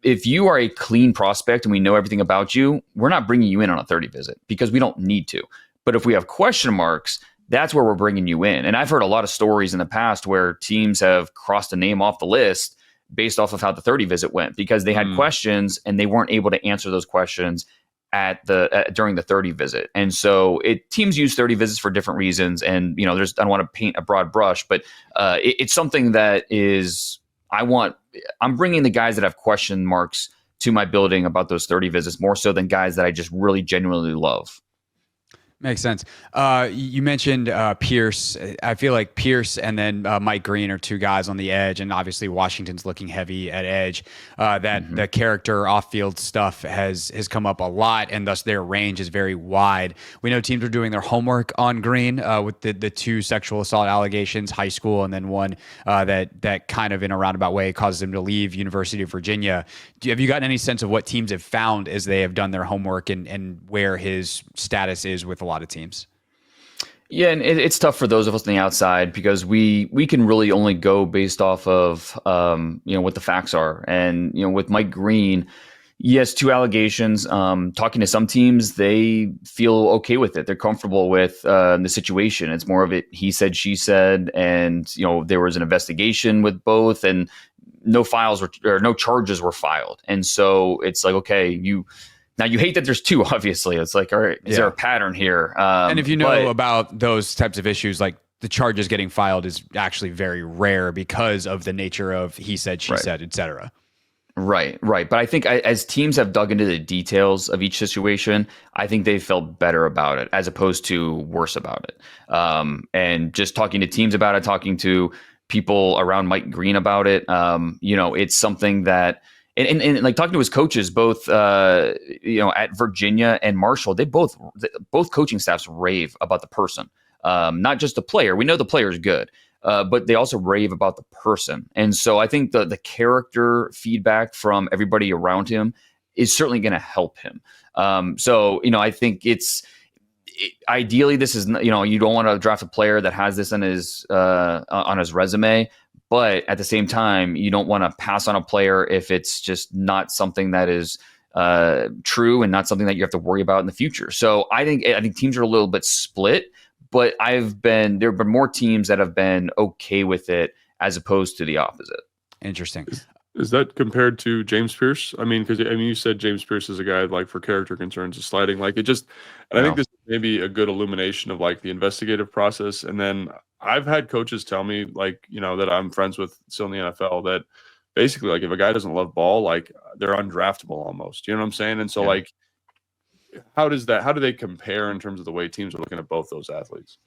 if you are a clean prospect and we know everything about you, we're not bringing you in on a 30 visit because we don't need to. But if we have question marks, that's where we're bringing you in. And I've heard a lot of stories in the past where teams have crossed a name off the list based off of how the 30 visit went, because they had questions and they weren't able to answer those questions during the 30 visit. And so teams use 30 visits for different reasons. And, I don't want to paint a broad brush, but it's something that I'm bringing the guys that have question marks to my building about those 30 visits more so than guys that I just really genuinely love. Makes sense. You mentioned Pierce. I feel like Pierce and then Mike Green are two guys on the edge, and obviously Washington's looking heavy at edge. The character off-field stuff has come up a lot, and thus their range is very wide. We know teams are doing their homework on Green with the two sexual assault allegations, high school, and then one that kind of in a roundabout way causes him to leave University of Virginia. Have you gotten any sense of what teams have found as they have done their homework and where his status is with a lot of teams? Yeah, and it's tough for those of us on the outside because we can really only go based off of what the facts are. And with Mike Green, yes, 2 allegations. Talking to some teams, they feel okay with it. They're comfortable with the situation. It's more of it he said, she said, and there was an investigation with both, and no charges were filed. And so it's like, okay, now you hate that there's 2, obviously. It's like, all right, is there a pattern here? And if you know about those types of issues, like the charges getting filed is actually very rare because of the nature of he said, she said, et cetera. Right. But I think as teams have dug into the details of each situation, I think they felt better about it as opposed to worse about it. And just talking to teams about it, talking to people around Mike Green about it, it's something that, and like talking to his coaches, both at Virginia and Marshall, they both coaching staffs rave about the person, not just the player. We know the player is good, but they also rave about the person. And so I think the character feedback from everybody around him is certainly going to help him. I think ideally this is, you don't want to draft a player that has this on his resume. But at the same time, you don't want to pass on a player if it's just not something that is true and not something that you have to worry about in the future. So I think teams are a little bit split, but there have been more teams that have been okay with it as opposed to the opposite. Interesting. Is that compared to James Pierce? I mean, because you said James Pierce is a guy like for character concerns is sliding. Like it just, and I think this may be a good illumination of like the investigative process. And then I've had coaches tell me like, that I'm friends with still in the NFL that basically like if a guy doesn't love ball, like they're undraftable almost. You know what I'm saying? And so like, how do they compare in terms of the way teams are looking at both those athletes?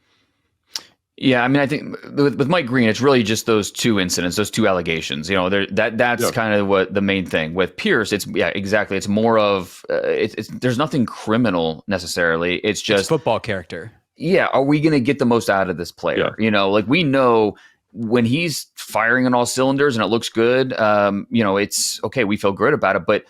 Yeah, I mean, I think with Mike Green, it's really just those 2 incidents, those 2 allegations. That's kind of what the main thing. With Pierce, exactly. It's more of there's nothing criminal necessarily. It's just football character. Yeah, are we going to get the most out of this player? Yeah. Like we know when he's firing on all cylinders and it looks good. It's okay. We feel great about it, but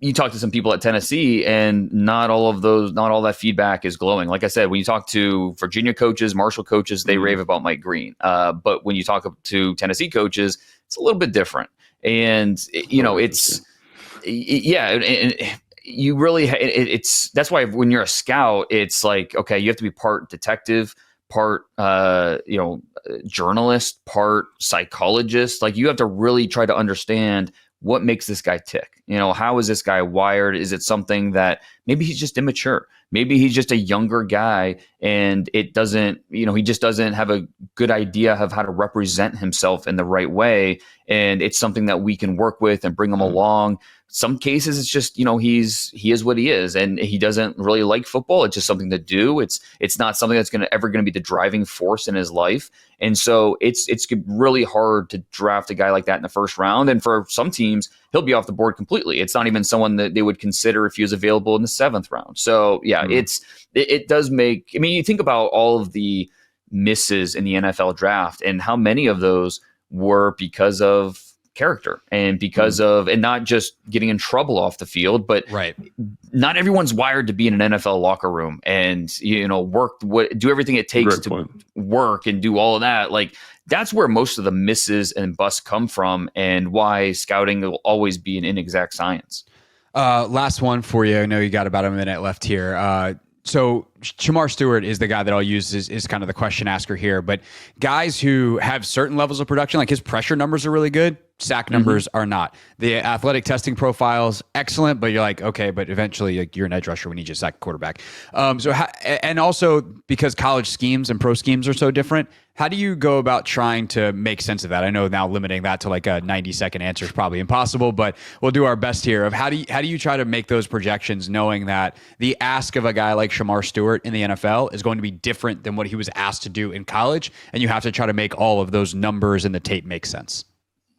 you talk to some people at Tennessee and not all that feedback is glowing. Like I said, when you talk to Virginia coaches, Marshall coaches, they rave about Mike Green. But when you talk to Tennessee coaches, it's a little bit different. And, you really, that's why when you're a scout, it's like, okay, you have to be part detective, part, journalist, part psychologist. Like you have to really try to understand what makes this guy tick? How is this guy wired? Is it something that maybe he's just immature? Maybe he's just a younger guy and it doesn't, he just doesn't have a good idea of how to represent himself in the right way. And it's something that we can work with and bring him along. Some cases it's just, he is what he is and he doesn't really like football. It's just something to do. It's not something that's ever going to be the driving force in his life. And so it's really hard to draft a guy like that in the first round. And for some teams, he'll be off the board completely. It's not even someone that they would consider if he was available in the 7th round. So yeah, it does make, you think about all of the misses in the NFL draft and how many of those were because of character and because of, and not just getting in trouble off the field, but not everyone's wired to be in an NFL locker room and, do everything it takes to work and do all of that. Like, that's where most of the misses and busts come from, and why scouting will always be an inexact science. Last one for you. I know you got about a minute left here. So Shamar Stewart is the guy that I'll use is kind of the question asker here, but guys who have certain levels of production, like his pressure numbers are really good, sack numbers are not. The athletic testing profile's excellent, but you're like, okay, but eventually like, you're an edge rusher when you just sack a quarterback. And also because college schemes and pro schemes are so different, how do you go about trying to make sense of that? I know now limiting that to like a 90-second answer is probably impossible, but we'll do our best here of how do you try to make those projections knowing that the ask of a guy like Shamar Stewart in the NFL is going to be different than what he was asked to do in college, and you have to try to make all of those numbers in the tape make sense.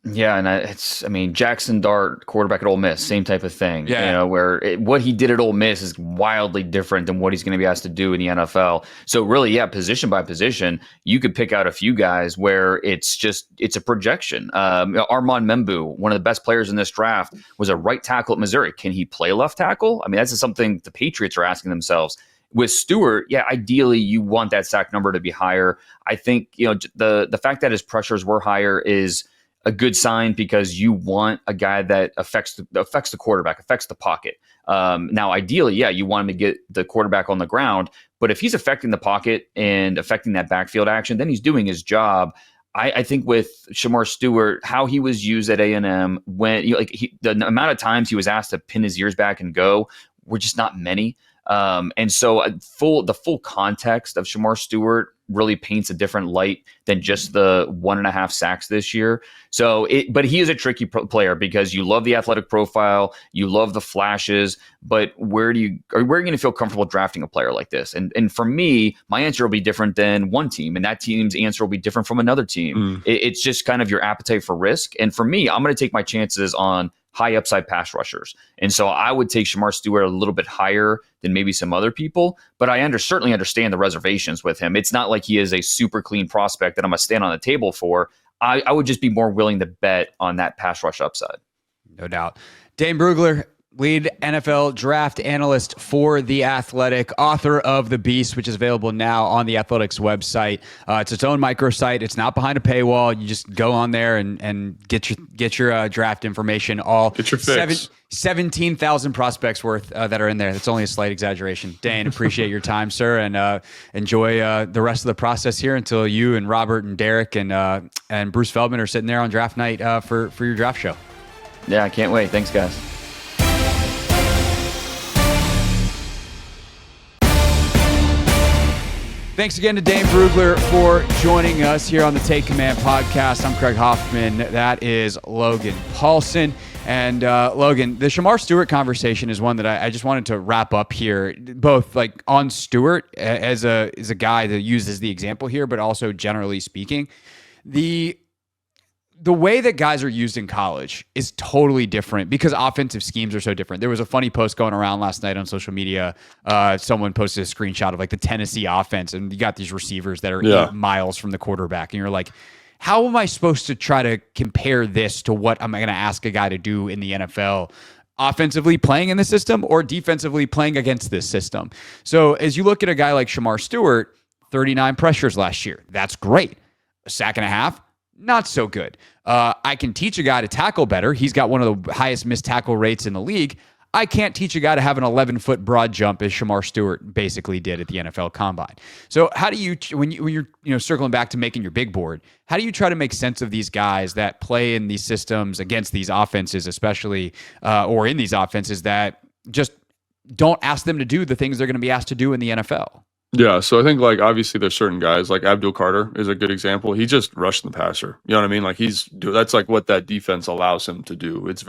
Yeah, and Jackson Dart, quarterback at Ole Miss, same type of thing. Yeah. What he did at Ole Miss is wildly different than what he's going to be asked to do in the NFL. So really, position by position, you could pick out a few guys where it's a projection. Armand Membu, one of the best players in this draft, was a right tackle at Missouri. Can he play left tackle? I mean, that's something the Patriots are asking themselves. With Stewart, ideally you want that sack number to be higher. I think, the fact that his pressures were higher is a good sign, because you want a guy that affects the quarterback, affects the pocket. Now, ideally, you want him to get the quarterback on the ground, but if he's affecting the pocket and affecting that backfield action, then he's doing his job. I think with Shamar Stewart, how he was used at A&M, when the amount of times he was asked to pin his ears back and go were just not many. And so the full context of Shamar Stewart really paints a different light than just the 1.5 sacks this year. But he is a tricky player, because you love the athletic profile, you love the flashes, but where are you going to feel comfortable drafting a player like this? And for me, my answer will be different than one team, and that team's answer will be different from another team. It's just kind of your appetite for risk. And for me, I'm going to take my chances on high upside pass rushers. And so I would take Shamar Stewart a little bit higher than maybe some other people, but I certainly understand the reservations with him. It's not like he is a super clean prospect that I'm going to stand on the table for. I would just be more willing to bet on that pass rush upside. No doubt. Dane Brugler, lead NFL draft analyst for The Athletic, author of The Beast, which is available now on The Athletic's website. It's its own microsite. It's not behind a paywall. You just go on there and get your draft information. Get your fix. 17,000 prospects worth that are in there. That's only a slight exaggeration. Dane, appreciate your time, sir, and enjoy the rest of the process here until you and Robert and Derek and Bruce Feldman are sitting there on draft night for your draft show. Yeah, I can't wait. Thanks, guys. Thanks again to Dane Brugler for joining us here on the Take Command podcast. I'm Craig Hoffman. That is Logan Paulsen. And Logan, the Shamar Stewart conversation is one that I just wanted to wrap up here, both like on Stewart as a guy that uses the example here, but also generally speaking. The way that guys are used in college is totally different because offensive schemes are so different. There was a funny post going around last night on social media. Someone posted a screenshot of like the Tennessee offense, and you got these receivers that are 8 miles from the quarterback. And you're like, how am I supposed to try to compare this to what am I going to ask a guy to do in the NFL? Offensively playing in the system or defensively playing against this system? So as you look at a guy like Shamar Stewart, 39 pressures last year. That's great. A sack and a half. Not so good. I can teach a guy to tackle better. He's got one of the highest missed tackle rates in the league. I can't teach a guy to have an 11-foot broad jump as Shamar Stewart basically did at the NFL Combine. So how do you, when you're circling back to making your big board, how do you try to make sense of these guys that play in these systems against these offenses, especially, or in these offenses that just don't ask them to do the things they're going to be asked to do in the NFL? Yeah, so I think like obviously there's certain guys like Abdul Carter is a good example. He just rushed the passer. You know what I mean? Like that's like what that defense allows him to do. It's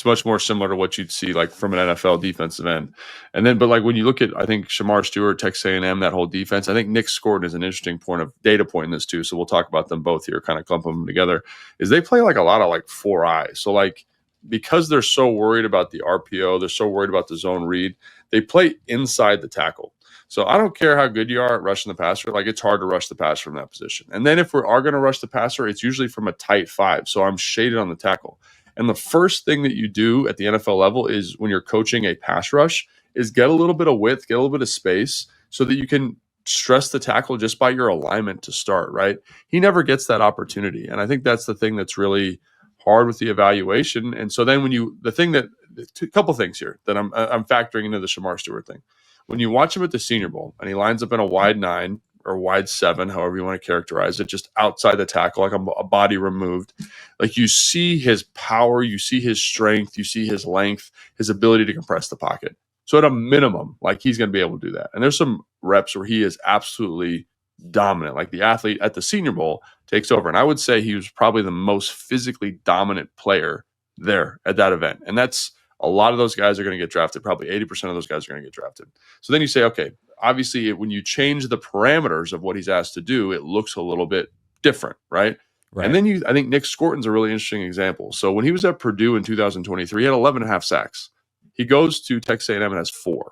much more similar to what you'd see like from an NFL defensive end. And then, but like when you look at, I think Shamar Stewart, Texas A&M, that whole defense, I think Nick Scourton is an interesting data point in this too. So we'll talk about them both here, kind of clump them together. Is they play like a lot of like 4-eye. So like because they're so worried about the RPO, they're so worried about the zone read, they play inside the tackle. So I don't care how good you are at rushing the passer. Like, it's hard to rush the passer from that position. And then if we are going to rush the passer, it's usually from a tight 5. So I'm shaded on the tackle. And the first thing that you do at the NFL level is when you're coaching a pass rush is get a little bit of width, get a little bit of space so that you can stress the tackle just by your alignment to start, right? He never gets that opportunity. And I think that's the thing that's really hard with the evaluation. And so then a couple things here that I'm factoring into the Shamar Stewart thing. When you watch him at the Senior Bowl and he lines up in a wide 9 or wide 7, however you want to characterize it, just outside the tackle, like a body removed, like you see his power, you see his strength, you see his length, his ability to compress the pocket. So at a minimum, like, he's going to be able to do that. And there's some reps where he is absolutely dominant. Like, the athlete at the Senior Bowl takes over. And I would say he was probably the most physically dominant player there at that event. And that's a lot of those guys are going to get drafted. Probably 80% of those guys are going to get drafted. So then you say, okay, obviously when you change the parameters of what he's asked to do, it looks a little bit different, right? And then I think Nick Scorton's a really interesting example. So when he was at Purdue in 2023, he had 11 and a half sacks. He goes to Texas A&M and has 4.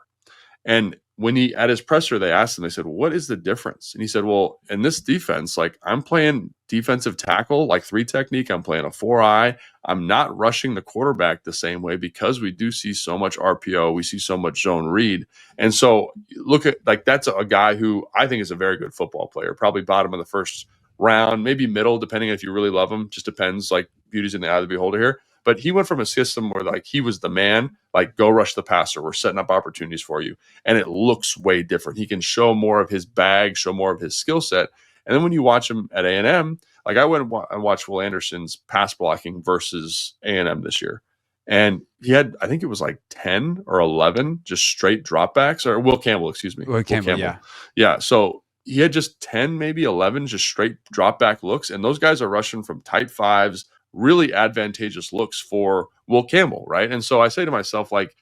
And when he, at his presser, they asked him, they said, what is the difference? And he said, well, in this defense, like, I'm playing defensive tackle, like 3 technique. I'm playing a 4-eye. I'm not rushing the quarterback the same way because we do see so much RPO. We see so much zone read. And so look at, like, that's a guy who I think is a very good football player, probably bottom of the first round, maybe middle, depending if you really love him. Just depends, like, beauty's in the eye of the beholder here. But he went from a system where, like, he was the man, like, go rush the passer. We're setting up opportunities for you. And it looks way different. He can show more of his bag, show more of his skill set. And then when you watch him at A&M, like, I went and watched Will Anderson's pass blocking versus A&M this year. And he had, I think it was like 10 or 11 just straight dropbacks, or Will Campbell, excuse me. Will Campbell. Yeah. Yeah. So he had just 10, maybe 11 just straight drop back looks. And those guys are rushing from tight 5s, really advantageous looks for Will Campbell, right? And so I say to myself, like,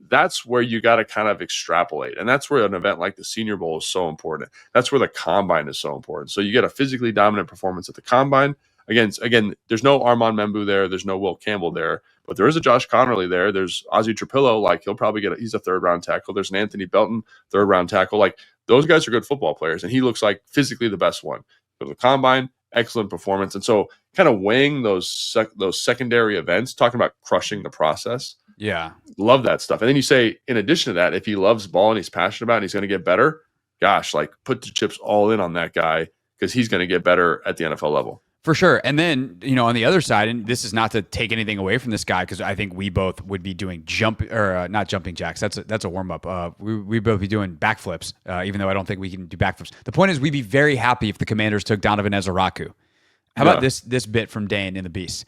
that's where you got to kind of extrapolate. And that's where an event like the Senior Bowl is so important. That's where the Combine is so important. So you get a physically dominant performance at the Combine. Again, there's no Armand Membu there. There's no Will Campbell there. But there is a Josh Connerly there. There's Ozzie Trapillo. Like, he'll probably he's a 3rd-round tackle. There's an Anthony Belton, 3rd-round tackle. Like, those guys are good football players. And he looks like physically the best one. For the Combine, excellent performance. And so kind of weighing those secondary events, talking about crushing the process. Yeah. Love that stuff. And then you say, in addition to that, if he loves ball and he's passionate about it and he's going to get better, gosh, like, put the chips all in on that guy because he's going to get better at the NFL level. For sure. And then, on the other side, and this is not to take anything away from this guy, because I think we both would be doing not jumping jacks. That's a warm up. We both be doing backflips, even though I don't think we can do backflips. The point is, we'd be very happy if the Commanders took Donovan Ezaraku. How about this bit from Dane in the Beast?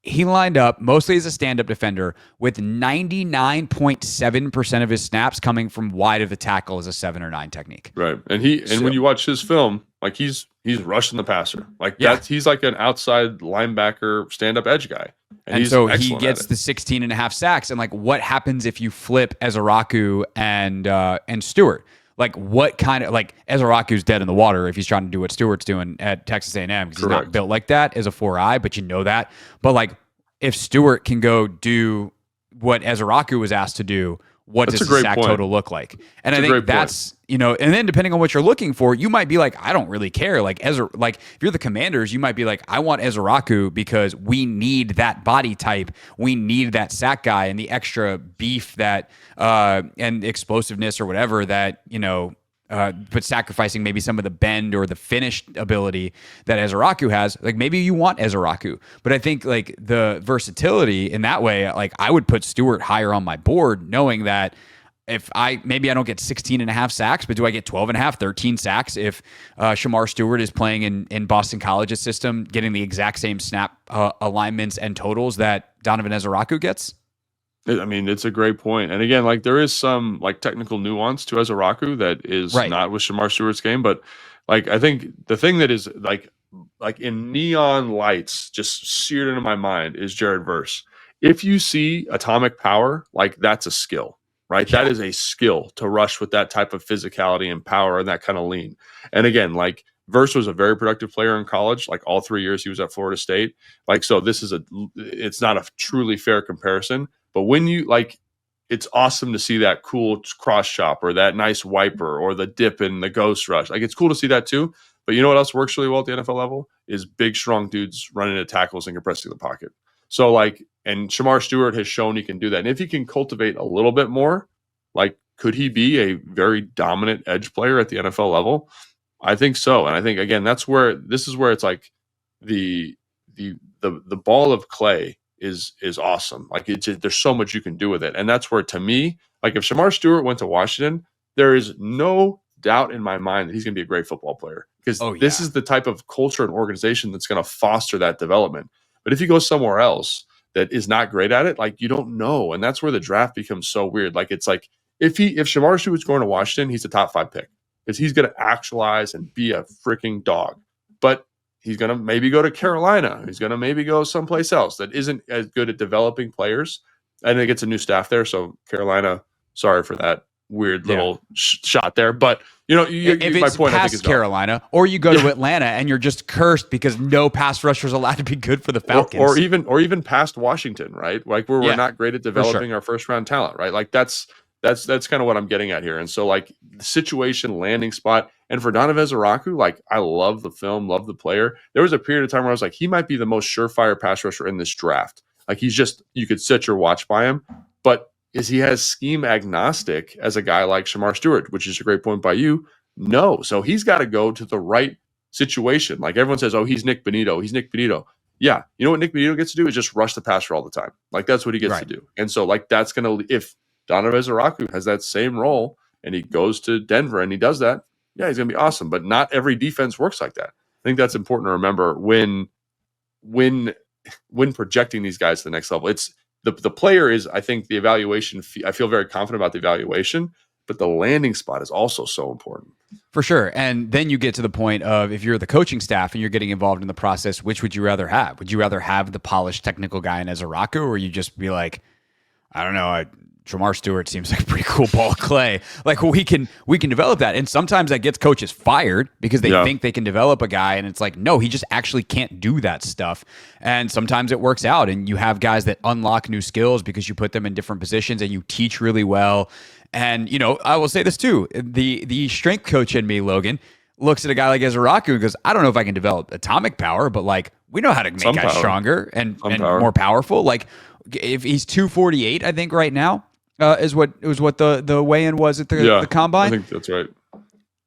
He lined up mostly as a stand-up defender with 99.7% of his snaps coming from wide of the tackle as a 7 or 9 technique. Right. And when you watch his film, like, he's rushing the passer. Like, he's like an outside linebacker, stand-up edge guy. And so he gets the 16 and a half sacks. And, like, what happens if you flip Ezaraku and Stewart? Like, what kind of, like, Ezaraku's dead in the water if he's trying to do what Stewart's doing at Texas A&M, because he's not built like that as a 4-eye, but you know that. But, like, if Stewart can go do what Ezaraku was asked to do, what does the sack total look like? And I think that's, and then depending on what you're looking for, you might be like, I don't really care. Like, if you're the Commanders, you might be like, I want Ezaraku because we need that body type. We need that sack guy and the extra beef that, and explosiveness or whatever that, but sacrificing maybe some of the bend or the finished ability that Ezaraku has. Like, maybe you want Ezaraku, but I think, like, the versatility in that way, like, I would put Stewart higher on my board, knowing that if maybe I don't get 16 and a half sacks, but do I get 12 and a half, 13 sacks if Shamar Stewart is playing in Boston College's system, getting the exact same snap alignments and totals that Donovan Ezaraku gets? I mean, it's a great point. And again, like, there is some, like, technical nuance to Ezaraku that is not with Shamar Stewart's game. But, like, I think the thing that is like in neon lights just seared into my mind is Jared Verse. If you see atomic power, like, that's a skill, right? Yeah. That is a skill to rush with that type of physicality and power and that kind of lean. And again, like, Verse was a very productive player in college. Like, all 3 years he was at Florida State. Like, so it's not a truly fair comparison. But when you, like, it's awesome to see that cool cross chop or that nice wiper or the dip and the ghost rush. Like, it's cool to see that too. But you know what else works really well at the NFL level is big, strong dudes running into tackles and compressing the pocket. So like, and Shamar Stewart has shown he can do that. And if he can cultivate a little bit more, like, could he be a very dominant edge player at the NFL level? I think so. And I think, again, this is where it's like the ball of clay is awesome. Like, there's so much you can do with it. And that's where, to me, like, if Shamar Stewart went to Washington, there is no doubt in my mind that he's going to be a great football player, because this is the type of culture and organization that's going to foster that development. But if he goes somewhere else that is not great at it, like, you don't know. And that's where the draft becomes so weird. Like, it's like, if Shamar Stewart's going to Washington, he's a top 5 pick, because he's going to actualize and be a freaking dog. But he's going to maybe go to Carolina. He's going to maybe go someplace else that isn't as good at developing players. I think it's a new staff there. So Carolina, sorry for that weird little shot there. But, you know, if my it's point, past I think, is Carolina, or you go to Atlanta and you're just cursed because no pass rusher is allowed to be good for the Falcons. Or even past Washington, right? Like, where we're not great at developing our first round talent, right? Like, that's kind of what I'm getting at here. And so, like, the situation, landing spot, and for Donovan Zaraku, like, I love the film, love the player. There was a period of time where I was like, he might be the most surefire pass rusher in this draft. Like, he's just, you could set your watch by him. But he has scheme agnostic as a guy like Shamar Stewart, which is a great point by you. No. So he's got to go to the right situation. Like, everyone says, oh, he's Nick Bonito. Yeah. You know what Nick Bonito gets to do is just rush the passer all the time. Like, that's what he gets to do. And so, like, that's going to, if Donovan Zaraku has that same role and he goes to Denver and he does that, yeah, he's going to be awesome. But not every defense works like that. I think that's important to remember when projecting these guys to the next level. It's the player is, I think, the evaluation. I feel very confident about the evaluation, but the landing spot is also so important. For sure. And then you get to the point of, if you're the coaching staff and you're getting involved in the process, which would you rather have? Would you rather have the polished technical guy in Zaraku, or you just be like, I don't know, Shamar Stewart seems like a pretty cool ball of clay. Like, we can develop that. And sometimes that gets coaches fired because they think they can develop a guy, and it's like, no, he just actually can't do that stuff. And sometimes it works out, and you have guys that unlock new skills because you put them in different positions and you teach really well. And, you know, I will say this too. The strength coach in me, Logan, looks at a guy like Zaraku and goes, I don't know if I can develop atomic power, but, like, we know how to make guys stronger and more powerful. Like, if he's 248, I think right now, is what the weigh-in was at the combine. I think that's right.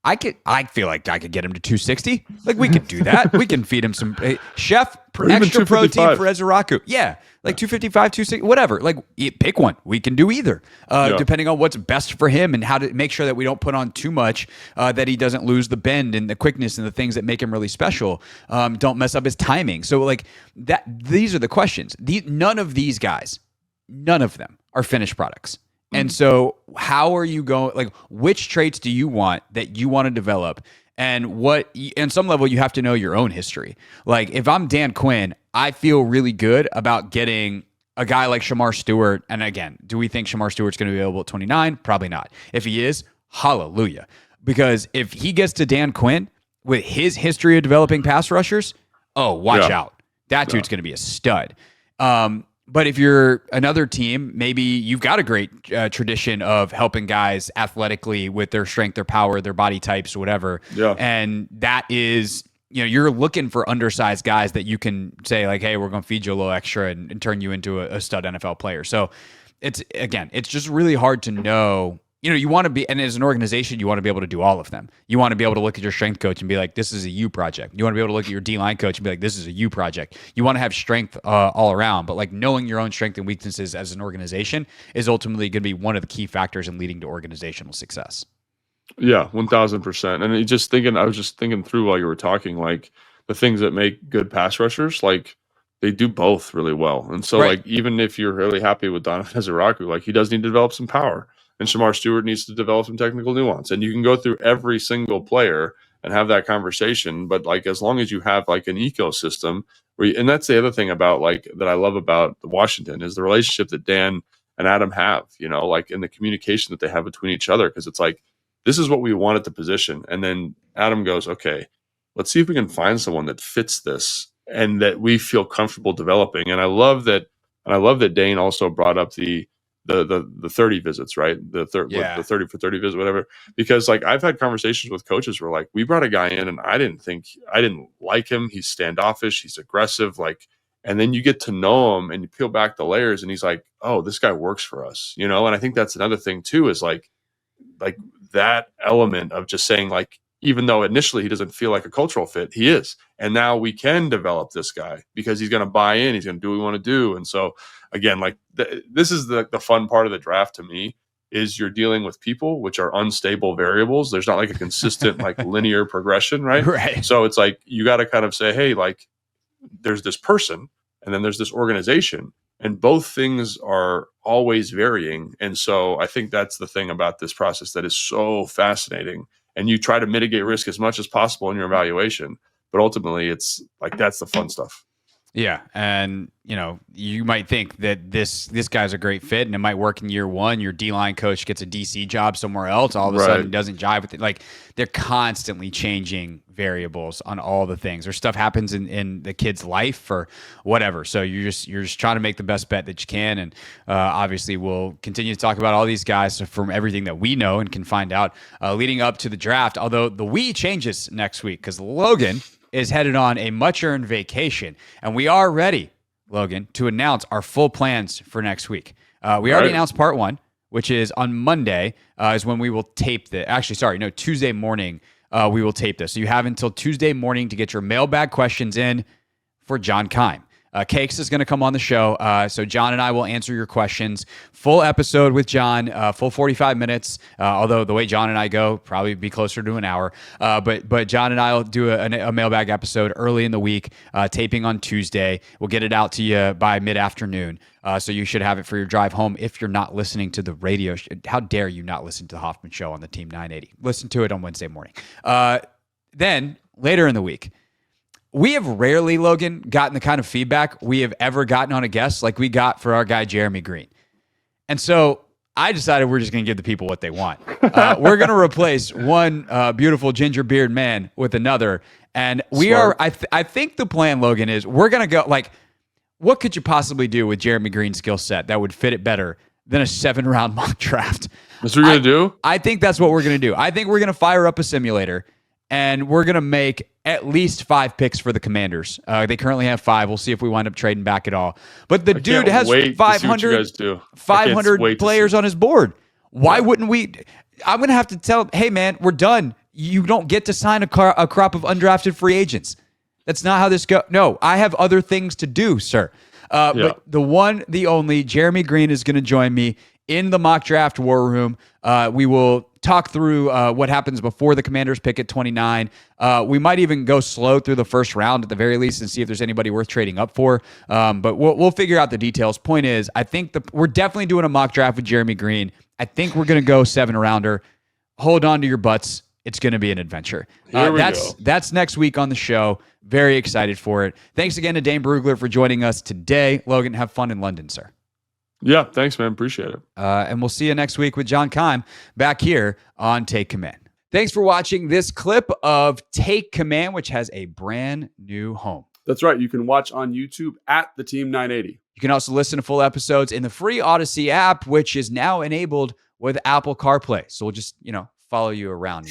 I feel like I could get him to 260. Like, we could do that. We can feed him some chef extra protein for Zaraku. Yeah, like 255, 260, whatever. Like, pick one. We can do either, depending on what's best for him and how to make sure that we don't put on too much, that he doesn't lose the bend and the quickness and the things that make him really special. Don't mess up his timing. So, like, that. These are the questions. None of these guys, none of them are finished products. And so, how are you going? Like, which traits do you want that you want to develop? And what, on some level, you have to know your own history. Like, if I'm Dan Quinn, I feel really good about getting a guy like Shamar Stewart. And again, do we think Shamar Stewart's going to be available at 29? Probably not. If he is, hallelujah. Because if he gets to Dan Quinn with his history of developing pass rushers, watch out. That dude's going to be a stud. But if you're another team, maybe you've got a great tradition of helping guys athletically with their strength, their power, their body types, whatever. Yeah. And that is, you know, you're looking for undersized guys that you can say, like, hey, we're going to feed you a little extra and turn you into a stud NFL player. So it's just really hard to know. You know, you want to be, and as an organization, you want to be able to do all of them. You want to be able to look at your strength coach and be like, this is a you project. You want to be able to look at your D-line coach and be like, this is a you project. You want to have strength all around, but, like, knowing your own strength and weaknesses as an organization is ultimately going to be one of the key factors in leading to organizational success. Yeah, 1,000%. And I was just thinking through while you were talking, like, the things that make good pass rushers, like, they do both really well. And so, like, even if you're really happy with Donovan Zaraku, like, he does need to develop some power. And Shamar Stewart needs to develop some technical nuance. And you can go through every single player and have that conversation. But, like, as long as you have, like, an ecosystem, and that's the other thing about, like, that I love about Washington is the relationship that Dan and Adam have, you know, like, in the communication that they have between each other. Because it's like, this is what we want at the position. And then Adam goes, okay, let's see if we can find someone that fits this and that we feel comfortable developing. And I love that Dane also brought up the the 30 visits, right? The 30 for 30 visit, whatever. Because like I've had conversations with coaches where like we brought a guy in and I didn't like him. He's standoffish, he's aggressive, like, and then you get to know him and you peel back the layers and he's like, oh, this guy works for us, you know? And I think that's another thing too, is like that element of just saying like, even though initially he doesn't feel like a cultural fit, he is. And now we can develop this guy because he's going to buy in. He's going to do what we want to do. And so again, like this is the fun part of the draft to me, is you're dealing with people, which are unstable variables. There's not like a consistent, like linear progression, right? Right. So it's like, you got to kind of say, hey, like there's this person and then there's this organization, and both things are always varying. And so I think that's the thing about this process that is so fascinating. And you try to mitigate risk as much as possible in your evaluation, but ultimately it's like, that's the fun stuff. Yeah. And, you know, you might think that this guy's a great fit and it might work in year one. Your D-line coach gets a DC job somewhere else. All of a sudden doesn't jive with it. Like, they're constantly changing variables on all the things, or stuff happens in the kid's life or whatever. So you're just trying to make the best bet that you can. And obviously we'll continue to talk about all these guys from everything that we know and can find out leading up to the draft. Although the we changes next week because Logan is headed on a much-earned vacation. And we are ready, Logan, to announce our full plans for next week. We already announced part one, which is on Monday is when we will tape the. Actually, sorry, no, Tuesday morning we will tape this. So you have until Tuesday morning to get your mailbag questions in for John Keim. Cakes is going to come on the show. So John and I will answer your questions. Full episode with John, full 45 minutes. Although the way John and I go, probably be closer to an hour. But John and I will do a mailbag episode early in the week, taping on Tuesday. We'll get it out to you by mid-afternoon. So you should have it for your drive home if you're not listening to the radio. How dare you not listen to the Hoffman Show on the Team 980? Listen to it on Wednesday morning. Then later in the week, we have rarely, Logan, gotten the kind of feedback we have ever gotten on a guest like we got for our guy, Jeremy Green. And so I decided we're just going to give the people what they want. We're going to replace one beautiful ginger beard man with another. And we Smart. I think the plan, Logan, is we're going to go, like, what could you possibly do with Jeremy Green's skill set that would fit it better than a 7-round mock draft? That's what you're going to do? I think that's what we're going to do. I think we're going to fire up a simulator, and we're going to make at least 5 picks for the Commanders. They currently have 5. We'll see if we wind up trading back at all. But the dude has 500 players on his board. Why wouldn't we? I'm going to have to tell him, hey, man, we're done. You don't get to sign a crop of undrafted free agents. That's not how this goes. No, I have other things to do, sir. But the one, the only, Jeremy Green is going to join me in the mock draft war room. We will talk through what happens before the Commanders pick at 29. We might even go slow through the first round at the very least and see if there's anybody worth trading up for. But we'll figure out the details. Point is, I think we're definitely doing a mock draft with Jeremy Green. I think we're going to go 7-rounder. Hold on to your butts. It's going to be an adventure. That's next week on the show. Very excited for it. Thanks again to Dane Brugler for joining us today. Logan, have fun in London, sir. Yeah, thanks, man. Appreciate it. And we'll see you next week with John Keim back here on Take Command. Thanks for watching this clip of Take Command, which has a brand new home. That's right. You can watch on YouTube at the Team 980. You can also listen to full episodes in the free Odyssey app, which is now enabled with Apple CarPlay. So we'll just, follow you around.